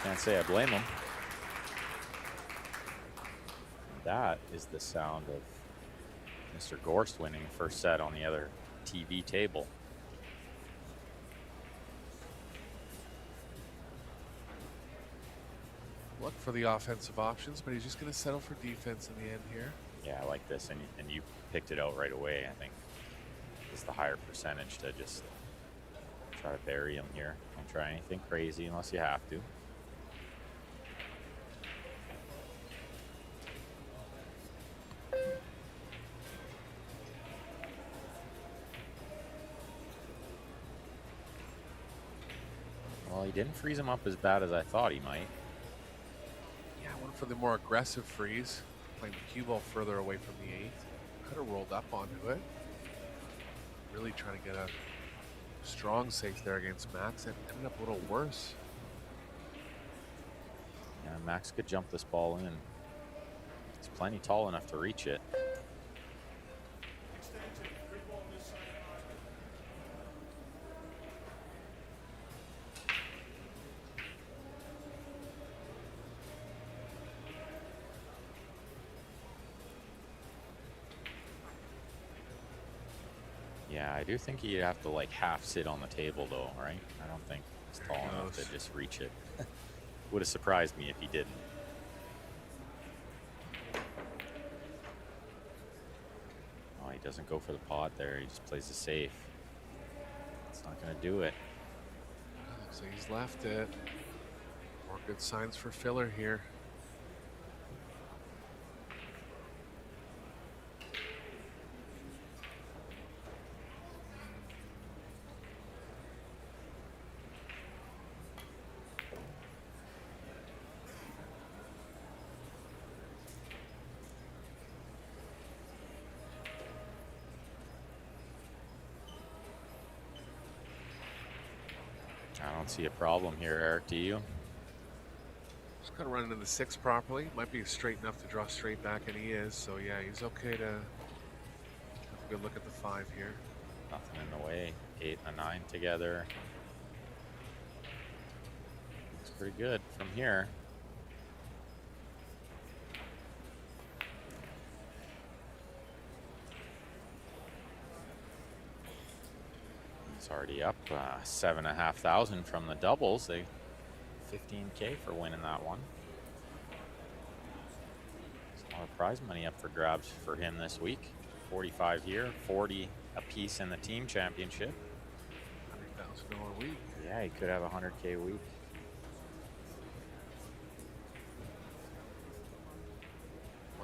Can't say I blame him. That is the sound of Mr. Gorst winning first set on the other TV table.
Look for the offensive options, but he's just going to settle for defense in the end here.
Yeah, I like this, and you picked it out right away. I think it's the higher percentage to just try to bury him here. Don't try anything crazy unless you have to. Well, he didn't freeze him up as bad as I thought he might.
Yeah, I went for the more aggressive freeze, playing the cue ball further away from the 8. Could have rolled up onto it. Really trying to get a strong safe there against Max. It ended up a little worse.
Yeah, Max could jump this ball in. He's plenty tall enough to reach it. Yeah, I do think you'd have to like half sit on the table though, right? I don't think he's tall enough to just reach it. Would have surprised me if he didn't. Oh, he doesn't go for the pot there. He just plays it safe. It's not going to do it.
Looks like he's left it. More good signs for filler here.
I don't see a problem here, Eric. Do you?
Just kind of running in the 6 properly. Might be straight enough to draw straight back, and he is. So yeah, he's okay to have a good look at the 5 here.
Nothing in the way. 8 and a 9 together. Looks pretty good from here. He's already up 7,500 from the doubles. They 15K for winning that one. There's a lot of prize money up for grabs for him this week. 45 here, 40 apiece in the team championship.
$100,000 week.
Yeah, he could have a 100K week.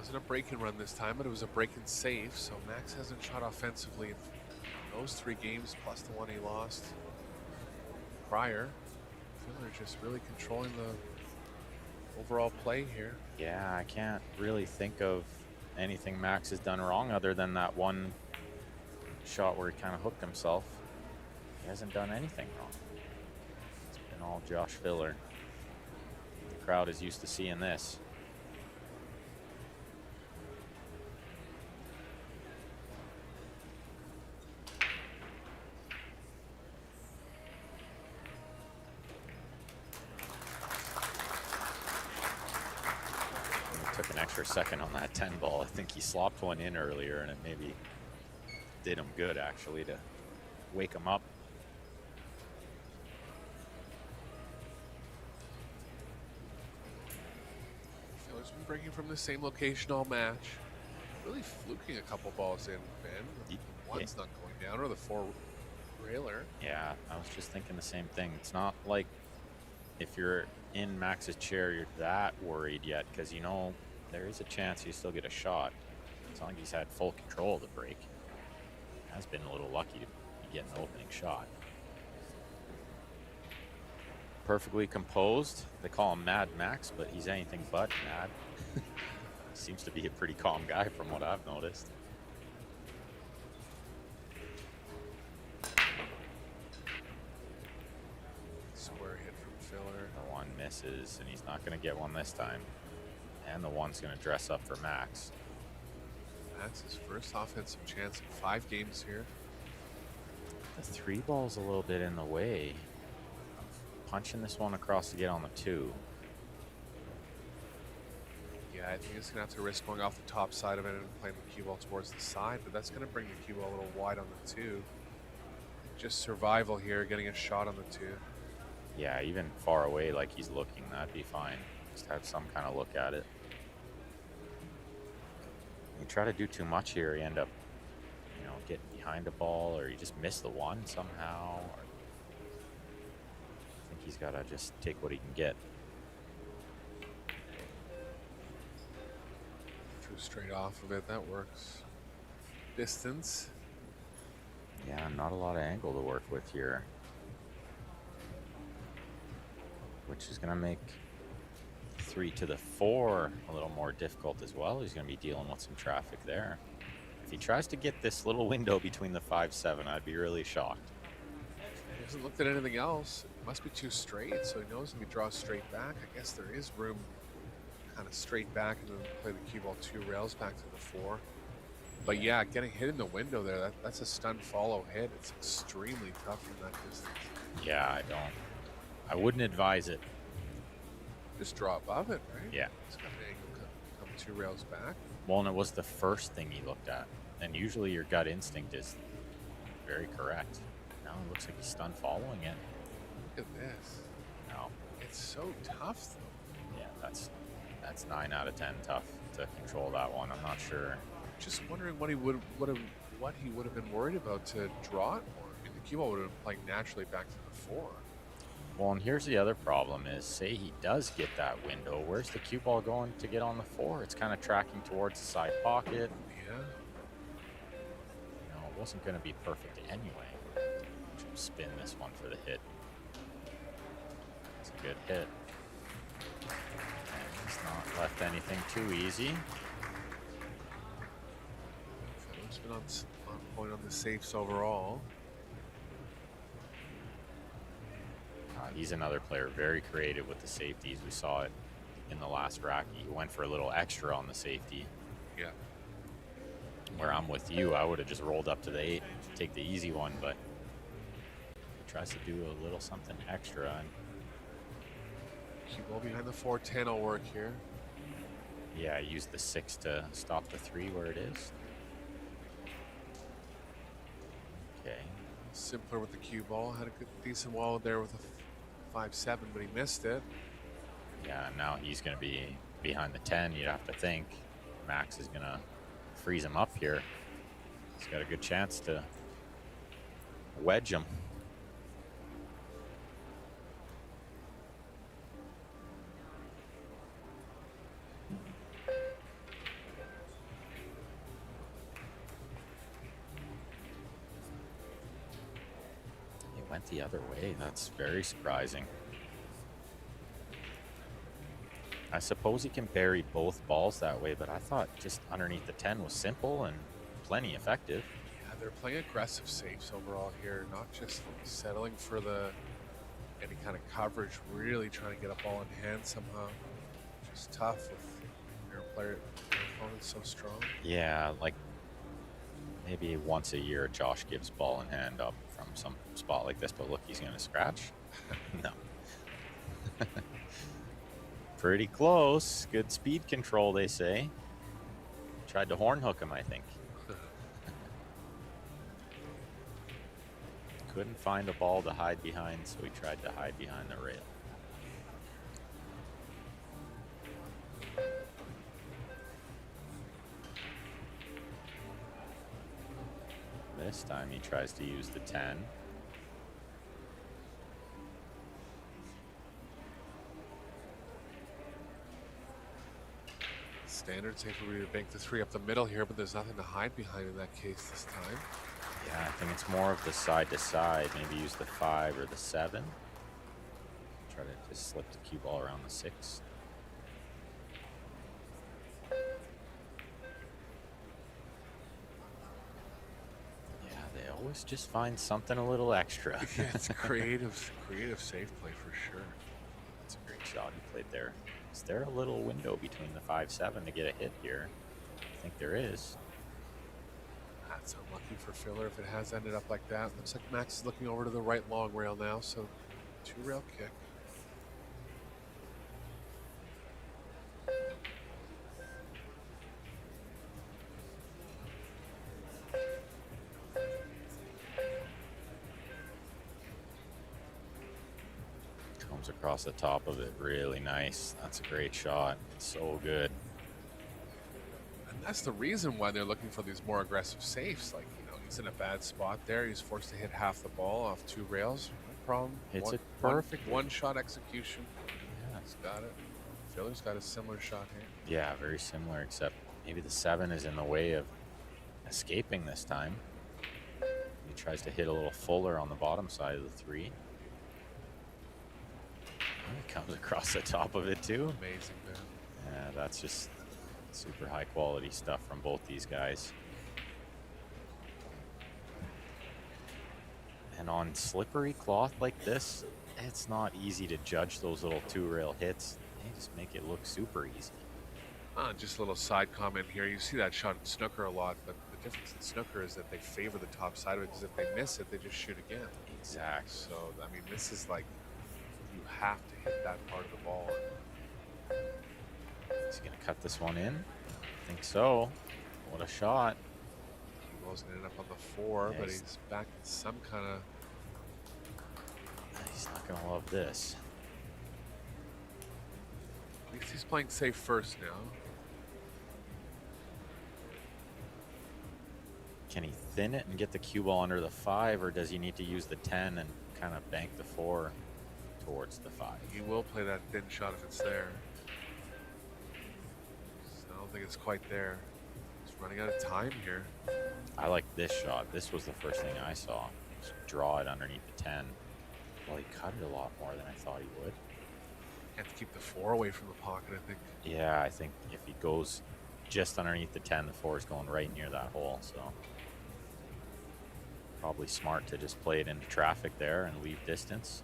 Wasn't a break-in run this time, but it was a break-in save. So Max hasn't shot offensively in those 3 games, plus the one he lost prior. Filler just really controlling the overall play here.
Yeah, I can't really think of anything Max has done wrong other than that one shot where he kind of hooked himself. He hasn't done anything wrong. It's been all Josh Filler. The crowd is used to seeing this. Took an extra second on that 10 ball. I think he slopped one in earlier, and it maybe did him good, actually, to wake him up.
Filler's been breaking from the same location all match. Really fluking a couple balls in, Ben. One's not going down, or the 4-railer.
Yeah, I was just thinking the same thing. It's not like if you're in Max's chair, you're that worried yet, because you know there is a chance you still get a shot. It's not like he's had full control of the break. Has been a little lucky to be getting the opening shot. Perfectly composed. They call him Mad Max, but he's anything but mad. Seems to be a pretty calm guy from what I've noticed.
Square hit from Filler.
The one misses, and he's not going to get one this time. And the one's going to dress up for Max.
Max's first offensive chance in 5 games here.
The 3 ball's a little bit in the way. Punching this one across to get on the 2.
Yeah, I think he's going to have to risk going off the top side of it and playing the cue ball towards the side, but that's going to bring the cue ball a little wide on the 2. Just survival here, getting a shot on the 2.
Yeah, even far away like he's looking, that'd be fine. Just have some kind of look at it. You try to do too much here, you end up, you know, getting behind a ball, or you just miss the one somehow. Or I think he's got to just take what he can get.
Drew straight off of it, that works. Distance.
Yeah, not a lot of angle to work with here, which is going to make 3 to the 4 a little more difficult as well. He's going to be dealing with some traffic there. If he tries to get this little window between the 5-7, I'd be really shocked.
He hasn't looked at anything else. It must be too straight, so he knows if he draws straight back, I guess there is room kind of straight back and then play the cue ball 2 rails back to the 4. But yeah, getting hit in the window there, that's a stun follow hit. It's extremely tough from that distance.
Yeah, I wouldn't advise it.
Just draw above it, right?
Yeah.
It's got an angle come 2 rails back.
Well, and it was the first thing he looked at. And usually your gut instinct is very correct. Now it looks like he's stun following it.
Look at this.
No.
It's so tough, though.
Yeah, that's 9 out of 10 tough to control that one. I'm not sure.
Just wondering what he would have been worried about to draw it more. I mean, the cue ball would have been playing naturally back to the 4.
Well, and here's the other problem is, say he does get that window, where's the cue ball going to get on the 4? It's kind of tracking towards the side pocket.
Yeah.
You know, it wasn't going to be perfect anyway. Just spin this one for the hit. It's a good hit. And he's not left anything too easy.
Filler's been on point on the safes overall.
He's another player, very creative with the safeties. We saw it in the last rack. He went for a little extra on the safety.
Yeah.
Where I'm with you, I would have just rolled up to the 8, take the easy one, but he tries to do a little something extra. And
Cue ball behind the 4-10 will work here.
yeah, use the 6 to stop the 3 where it is. Okay.
Simpler with the cue ball. Had a good, decent wall there with a 5-7, but he missed it.
Yeah, now he's going to be behind the 10. You'd have to think Max is going to freeze him up here. He's got a good chance to wedge him. went the other way. That's very surprising. I suppose he can bury both balls that way, but I thought just underneath the 10 was simple and plenty effective.
Yeah, they're playing aggressive safes overall here, not just settling for any kind of coverage, really trying to get a ball in hand somehow. Just tough with your opponent's so strong.
Yeah, like maybe once a year Josh gives ball in hand up from some spot like this, but look, he's going to scratch. No. Pretty close. Good speed control, they say. Tried to horn hook him, I think. Couldn't find a ball to hide behind, so he tried to hide behind the rail. This time he tries to use the 10.
Standard safe would be to bank the 3 up the middle here, but there's nothing to hide behind in that case this time.
Yeah, I think it's more of the side to side. Maybe use the 5 or the 7. Try to just slip the cue ball around the 6. Yeah, they always just find something a little extra.
Yeah, it's creative safe play for sure.
That's a great shot he played there. Is there a little window between the 5-7 to get a hit here? I think there is.
That's unlucky for Filler if it has ended up like that. Looks like Max is looking over to the right long rail now, so 2-rail kick.
Comes across the top of it, really nice. That's a great shot. So good.
And that's the reason why they're looking for these more aggressive safes. Like, he's in a bad spot there. He's forced to hit half the ball off 2 rails. No problem.
Hits it perfect.
One shot execution.
Yeah,
he's got it. Filler's got a similar shot here.
Yeah, very similar, except maybe the 7 is in the way of escaping this time. He tries to hit a little fuller on the bottom side of the 3. He comes across the top of it too.
Amazing, man.
Yeah, that's just super high quality stuff from both these guys. And on slippery cloth like this, it's not easy to judge those little 2-rail hits. They just make it look super easy.
Just a little side comment here. You see that shot in snooker a lot, but the difference in snooker is that they favor the top side of it, because if they miss it, they just shoot again.
Exactly.
So, I mean, this is like, you have to hit that part of the ball.
Is he going to cut this one in? I think so. What a shot.
He was going to end up on the 4,
Yeah,
but he's back in some kind of...
He's not going to love this.
At least he's playing safe first now.
Can he thin it and get the cue ball under the 5, or does he need to use the 10 and kind of bank the 4 towards the 5?
He will play that thin shot if it's there. So I don't think it's quite there. He's running out of time here.
I like this shot. This was the first thing I saw. Just draw it underneath the 10. Well, he cut it a lot more than I thought he would.
Have to keep the 4 away from the pocket, I think.
Yeah, I think if he goes just underneath the 10, the 4 is going right near that hole. So probably smart to just play it into traffic there and leave distance.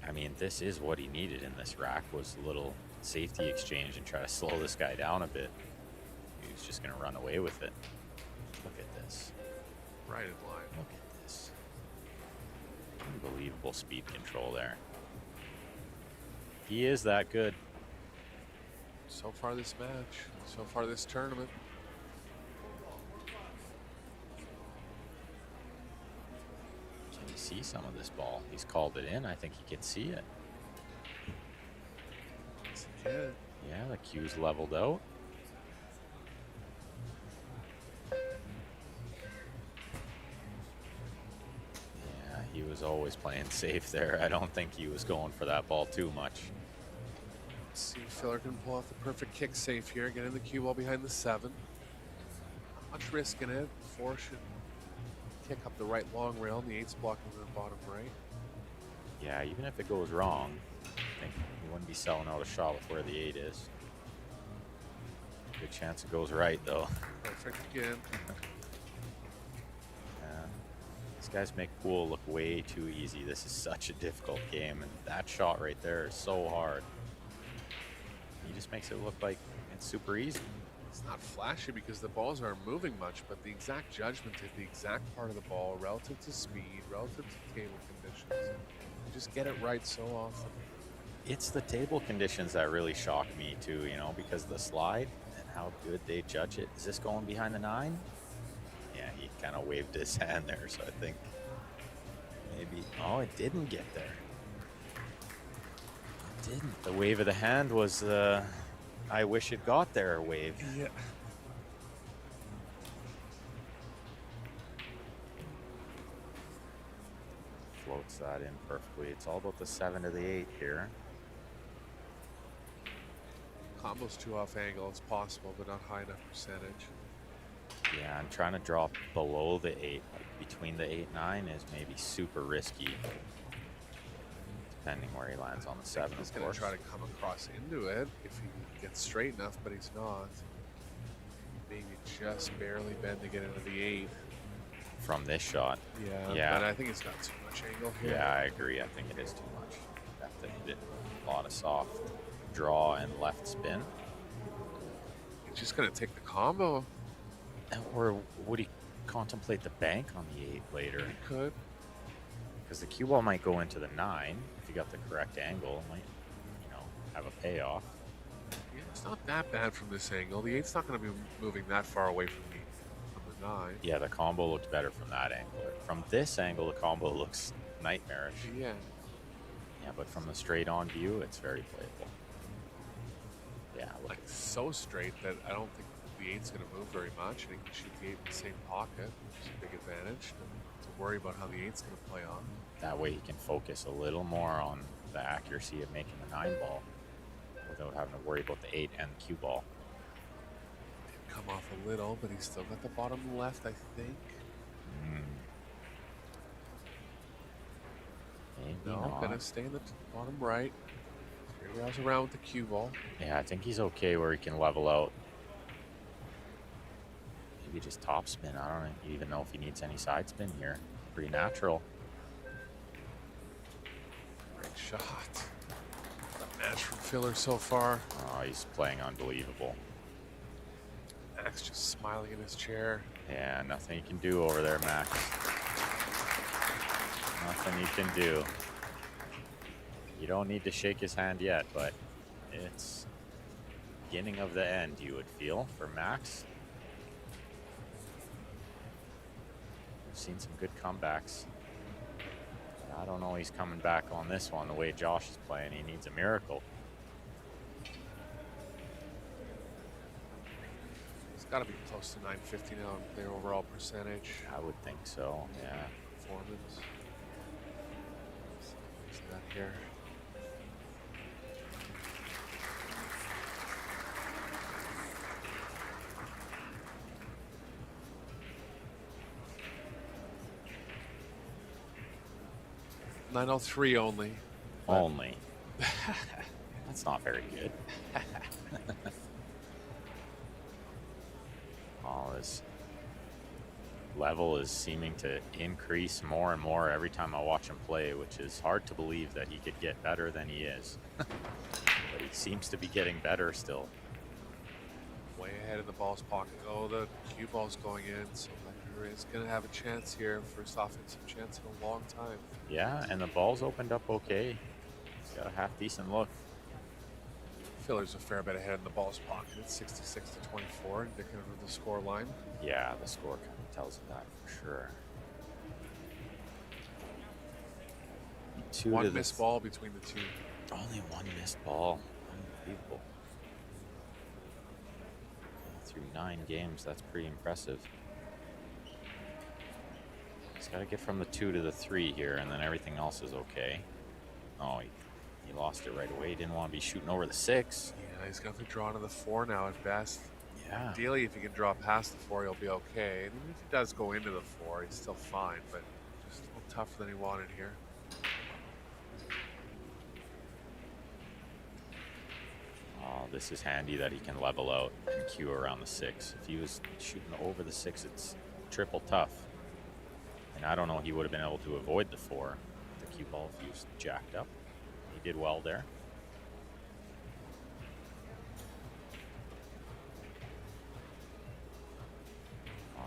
I mean, this is what he needed in this rack, was a little safety exchange and try to slow this guy down a bit. He was just going to run away with it. Look at this.
Right in line.
Look at this. Unbelievable speed control there. He is that good.
So far this match, so far this tournament.
Can you see some of this ball? He's called it in. I think he can see it.
Yes, he can.
Yeah, the cue's leveled out. Yeah, he was always playing safe there. I don't think he was going for that ball too much.
Let's see if Filler can pull off the perfect kick safe here. Get in the cue ball behind the 7. Not much risk in it. 4 should kick up the right long rail, and the 8's blocking the bottom right.
Yeah, even if it goes wrong, I think you wouldn't be selling out a shot with where the 8 is. Good chance it goes right, though.
Perfect again.
Yeah. These guys make pool look way too easy. This is such a difficult game, and that shot right there is so hard. He just makes it look like it's super easy.
It's not flashy because the balls aren't moving much, but the exact judgment at the exact part of the ball relative to speed, relative to table conditions, you just get it right so often.
It's the table conditions that really shock me too, you know, because the slide and how good they judge it. Is this going behind the 9? Yeah, he kind of waved his hand there, so I think maybe... Oh, it didn't get there. It didn't. The wave of the hand was I wish it got there wave.
Yeah.
Floats that in perfectly. It's all about the 7 to the 8 here.
Combo's too off angle. It's possible, but not high enough percentage.
Yeah, I'm trying to drop below the 8, like between the 8-9 is maybe super risky. Depending where he lands on the 7,
He's
of
going
course.
to try to come across into it if he gets straight enough, but he's not. Maybe just barely bend to get into the 8.
From this shot.
Yeah, but I think it's got too much angle here.
Yeah, I agree. I think it is too much. You have to hit it a lot of soft draw and left spin.
He's just going to take the combo.
Or would he contemplate the bank on the 8 later?
He could.
Because the cue ball might go into the 9 if you got the correct angle. It might, you know, have a payoff.
Yeah, it's not that bad from this angle. The 8's not going to be moving that far away from the 9.
Yeah, the combo looked better from that angle. From this angle, the combo looks nightmarish.
Yeah.
Yeah, but from the straight on view, it's very playable. Yeah, look
Like so straight that I don't think the 8's going to move very much, and he can shoot the 8 in the same pocket, which is a big advantage. To worry about how the 8's going to play on.
that way he can focus a little more on the accuracy of making the 9 ball without having to worry about the 8 and the cue ball.
Did come off a little, but he's still got the bottom left, I think.
Maybe
No,
not.
going to stay in the bottom right. He rails around with the cue ball.
Yeah, I think he's okay where he can level out. Maybe just top spin. I don't even know if he needs any side spin here. Pretty natural.
Great shot. A match from Filler so far.
Oh, he's playing unbelievable.
Max just smiling in his chair.
Yeah, nothing you can do over there, Max. Nothing you can do. You don't need to shake his hand yet, but it's beginning of the end, you would feel, for Max. We've seen some good comebacks. I don't know he's coming back on this one the way Josh is playing. He needs a miracle.
He's got to be close to 950 now in player overall percentage.
I would think so, yeah.
Performance. See that here. $903 only.
Only. That's not very good. Oh, this level is seeming to increase more and more every time I watch him play, which is hard to believe that he could get better than he is. But he seems to be getting better still.
Way ahead in the ball's pocket. Oh, the cue ball's going in, so Lechner is going to have a chance here. First offensive chance in a long time.
Yeah, and the ball's opened up okay. He's got a half decent look.
Filler's a fair bit ahead in the ball's pocket. It's 66 to 24, indicative of the score line.
Yeah, the score kind of tells you that for sure.
One missed ball between the two.
Only one missed ball. Unbelievable. Through 9 games, that's pretty impressive. He's got to get from the 2 to the 3 here, and then everything else is okay. Oh, he lost it right away. He didn't want to be shooting over the 6.
Yeah, he's got to draw to the 4 now at best.
Yeah.
Ideally, if he can draw past the 4, he'll be okay. And if he does go into the 4, he's still fine, but just a little tougher than he wanted here.
Oh, this is handy that he can level out and cue around the 6. If he was shooting over the 6, it's triple tough. And I don't know, he would have been able to avoid the 4. The cue ball if he was jacked up. He did well there.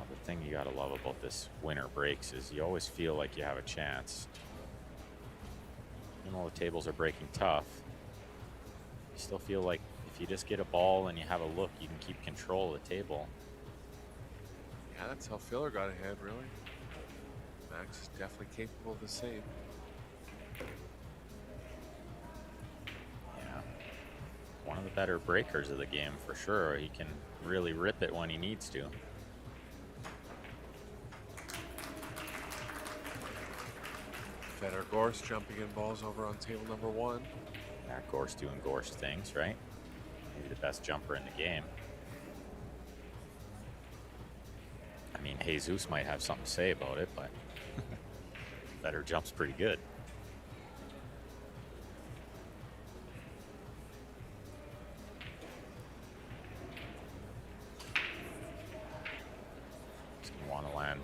The thing you gotta love about this winner breaks is you always feel like you have a chance. Even though the tables are breaking tough, you still feel like if you just get a ball and you have a look, you can keep control of the table.
Yeah, that's how Filler got ahead, really. Max is definitely capable of the same.
Yeah. One of the better breakers of the game, for sure. He can really rip it when he needs to.
Better Gorse jumping in balls over on table number 1.
Yeah, Gorse doing Gorse things, right? Maybe the best jumper in the game. I mean, Jesus might have something to say about it, but better jump's pretty good. He's going to want to land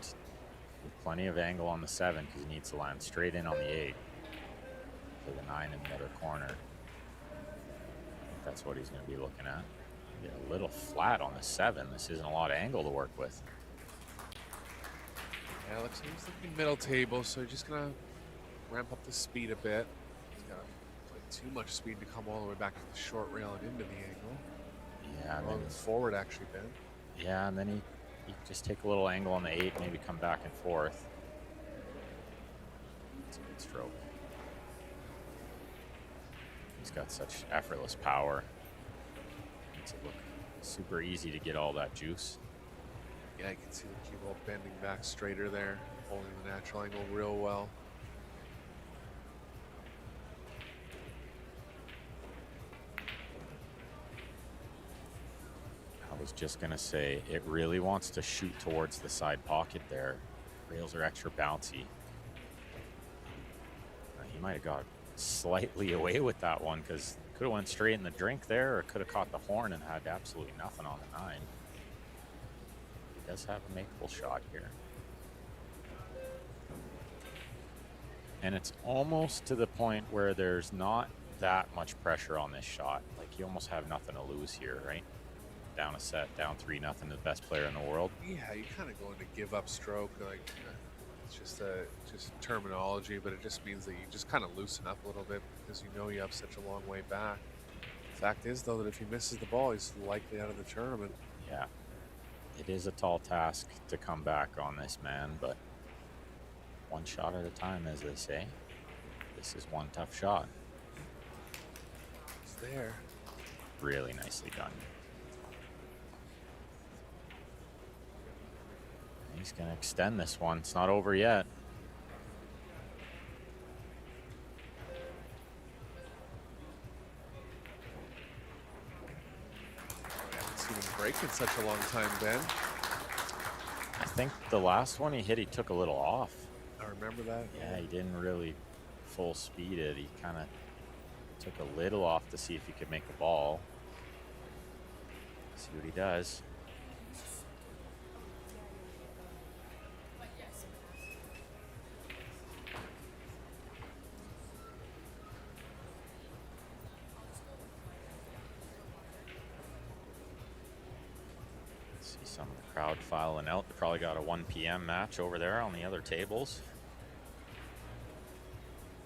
with plenty of angle on the 7 because he needs to land straight in on the 8 for the 9 in the other corner. That's what he's going to be looking at. Get a little flat on the 7. This isn't a lot of angle to work with.
Yeah, looks like he's looking middle table, so he's just going to ramp up the speed a bit. He's got like too much speed to come all the way back to the short rail and into the angle.
Yeah, and
then forward actually, Ben.
Yeah, and then he just take a little angle on the 8, maybe come back and forth. It's a good stroke. He's got such effortless power. Makes it look super easy to get all that juice.
Yeah, you can see the cue ball bending back straighter there, holding the natural angle real well.
I was just going to say, it really wants to shoot towards the side pocket there. Rails are extra bouncy. He might have got slightly away with that one because could have went straight in the drink there or could have caught the horn and had absolutely nothing on the 9. He does have a makeable shot here. And it's almost to the point where there's not that much pressure on this shot. Like you almost have nothing to lose here, right? Down a set, down 3-0 to the best player in the world.
Yeah, you kind of go into give up stroke. Like it's just terminology, but it just means that you just kind of loosen up a little bit because you know you have such a long way back. Fact is, though, that if he misses the ball, he's likely out of the tournament.
Yeah, it is a tall task to come back on this man, but one shot at a time, as they say. This is one tough shot.
It's there.
Really nicely done. He's going to extend this one. It's not over yet.
I haven't seen him break in such a long time, Ben.
I think the last one he hit, he took a little off.
I remember that.
Yeah, he didn't really full speed it. He kind of took a little off to see if he could make a ball. See what he does. Some of the crowd filing out. They probably got a 1 p.m. match over there on the other tables.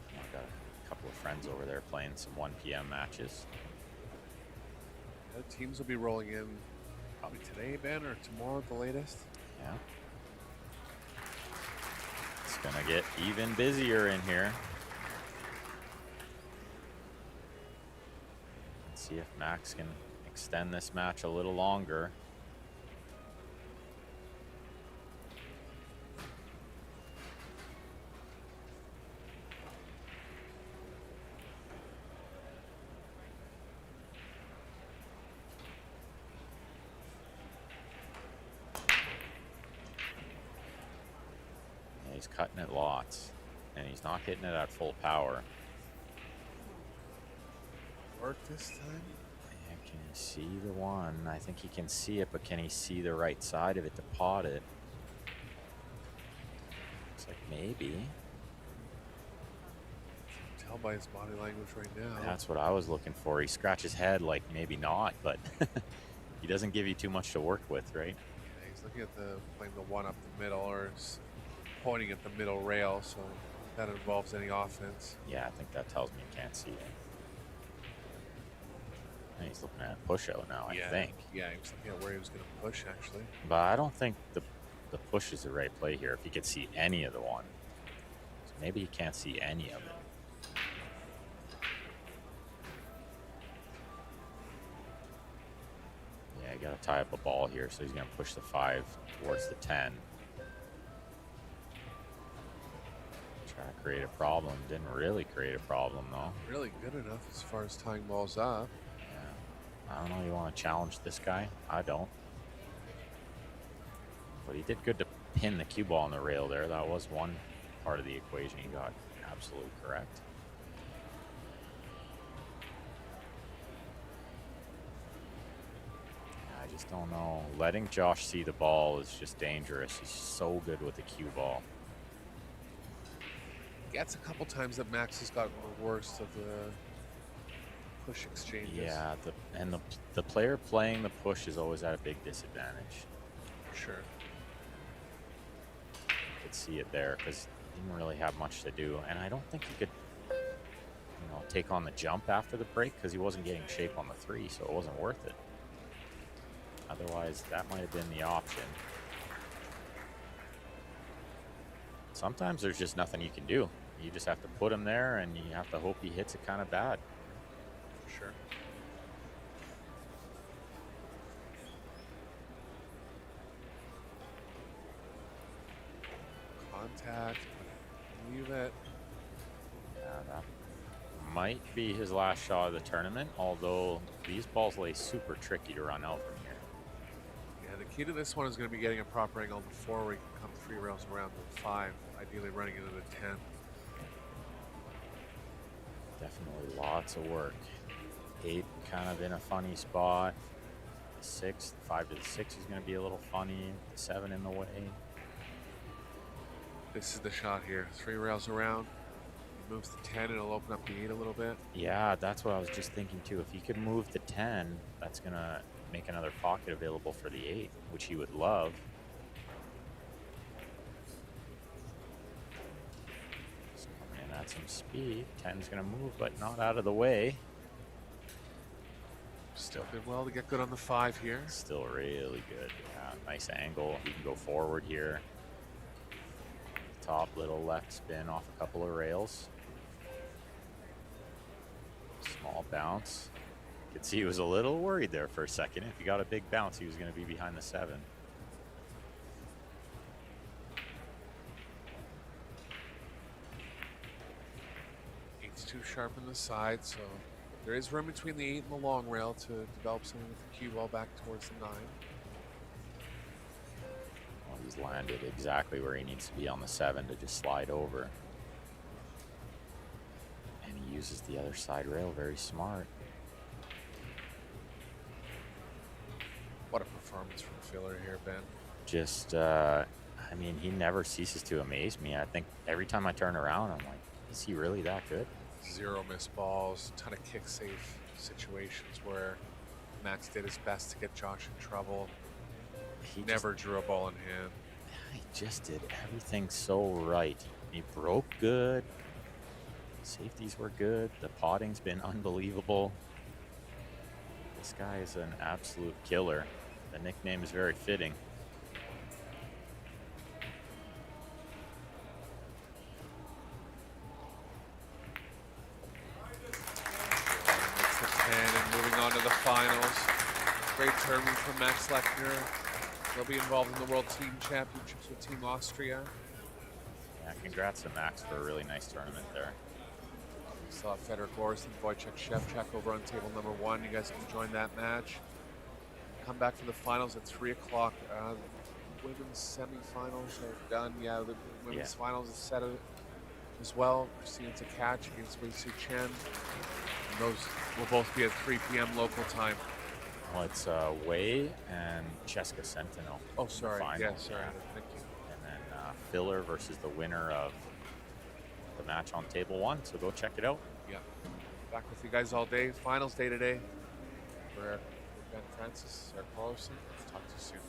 I've got a couple of friends over there playing some 1 p.m. matches.
The teams will be rolling in probably today, Ben, or tomorrow at the latest.
Yeah. It's going to get even busier in here. Let's see if Max can extend this match a little longer. lots, and he's not hitting it at full power.
Work this time?
And can he see the one? I think he can see it, but can he see the right side of it to pot it? Looks like maybe.
Tell by his body language right now.
That's what I was looking for. He scratches his head like maybe not, but he doesn't give you too much to work with, right?
Yeah, he's looking at playing the one up the middle, or pointing at the middle rail, so that involves any offense.
Yeah, I think that tells me he can't see it. And he's looking at push out now, I think.
Yeah, he was looking at where he was going to push, actually.
But I don't think the push is the right play here if he could see any of the one. So maybe he can't see any of it. Yeah, you got to tie up a ball here, so he's going to push the 5 towards the 10. Try to create a problem. Didn't really create a problem, though.
Really good enough as far as tying balls up.
I don't know, you want to challenge this guy? I don't. But he did good to pin the cue ball on the rail there. That was one part of the equation he got absolutely correct. I just don't know. Letting Josh see the ball is just dangerous. He's so good with the cue ball.
Gets a couple times that Max has gotten the worst of the push exchanges.
Yeah, the player playing the push is always at a big disadvantage.
Sure.
You could see it there because he didn't really have much to do, and I don't think he could, take on the jump after the break because he wasn't getting shape on the 3, so it wasn't worth it. Otherwise, that might have been the option. Sometimes there's just nothing you can do. You just have to put him there, and you have to hope he hits it kind of bad.
Sure. Contact. Leave it.
Yeah, that might be his last shot of the tournament, although these balls lay super tricky to run out from here.
Yeah, the key to this one is going to be getting a proper angle before we can come 3 rails around to the 5, ideally running into the 10.
Definitely lots of work. 8 kind of in a funny spot. 6, 5 to the 6 is going to be a little funny. The 7 in the way.
This is the shot here. 3 rails around. He moves the 10 and it'll open up the 8 a little bit.
Yeah, that's what I was just thinking too. If he could move the 10, that's going to make another pocket available for the 8, which he would love. Just coming in at some speed. 10's going to move, but not out of the way.
Still did well to get good on the 5 here.
Still really good. Yeah, nice angle. He can go forward here. Top little left spin off a couple of rails. Small bounce. You could see he was a little worried there for a second. If he got a big bounce, he was going to be behind the 7.
Eight's too sharp on the side, so there is room between the 8 and the long rail to develop something with the cue ball back towards the 9.
Well, he's landed exactly where he needs to be on the 7 to just slide over. And he uses the other side rail very smart.
What a performance from Filler here, Ben.
Just, I mean, he never ceases to amaze me. I think every time I turn around, I'm like, is he really that good?
0 missed balls, ton of kick safe situations where Max did his best to get Josh in trouble. He never drew a ball in hand.
He just did everything so right. He broke good. Safeties were good. The potting's been unbelievable. This guy is an absolute killer. The nickname is very fitting.
Makes the 10 and moving on to the finals. Great tournament from Max Lechner. He'll be involved in the World Team Championships with Team Austria.
Yeah, congrats to Max for a really nice tournament there.
We saw Fedor Gorst and Wojciech Szewczak over on table number 1. You guys can join that match. Come back for the finals at 3 o'clock. women's semifinals are done. Yeah, the women's
Yeah.
finals is set as well. Proceeding to catch against Wei Su Chen. And those will both be at 3 p.m. local time.
Well, it's Wei and Cheska Sentinel.
Oh,
in the
sorry.
final,
Yeah, sorry.
yeah.
Thank you.
And then Filler versus the winner of the match on table 1. So go check it out.
Yeah. Back with you guys all day. Finals day today. For Ben Francis, our caller. Talk to you soon.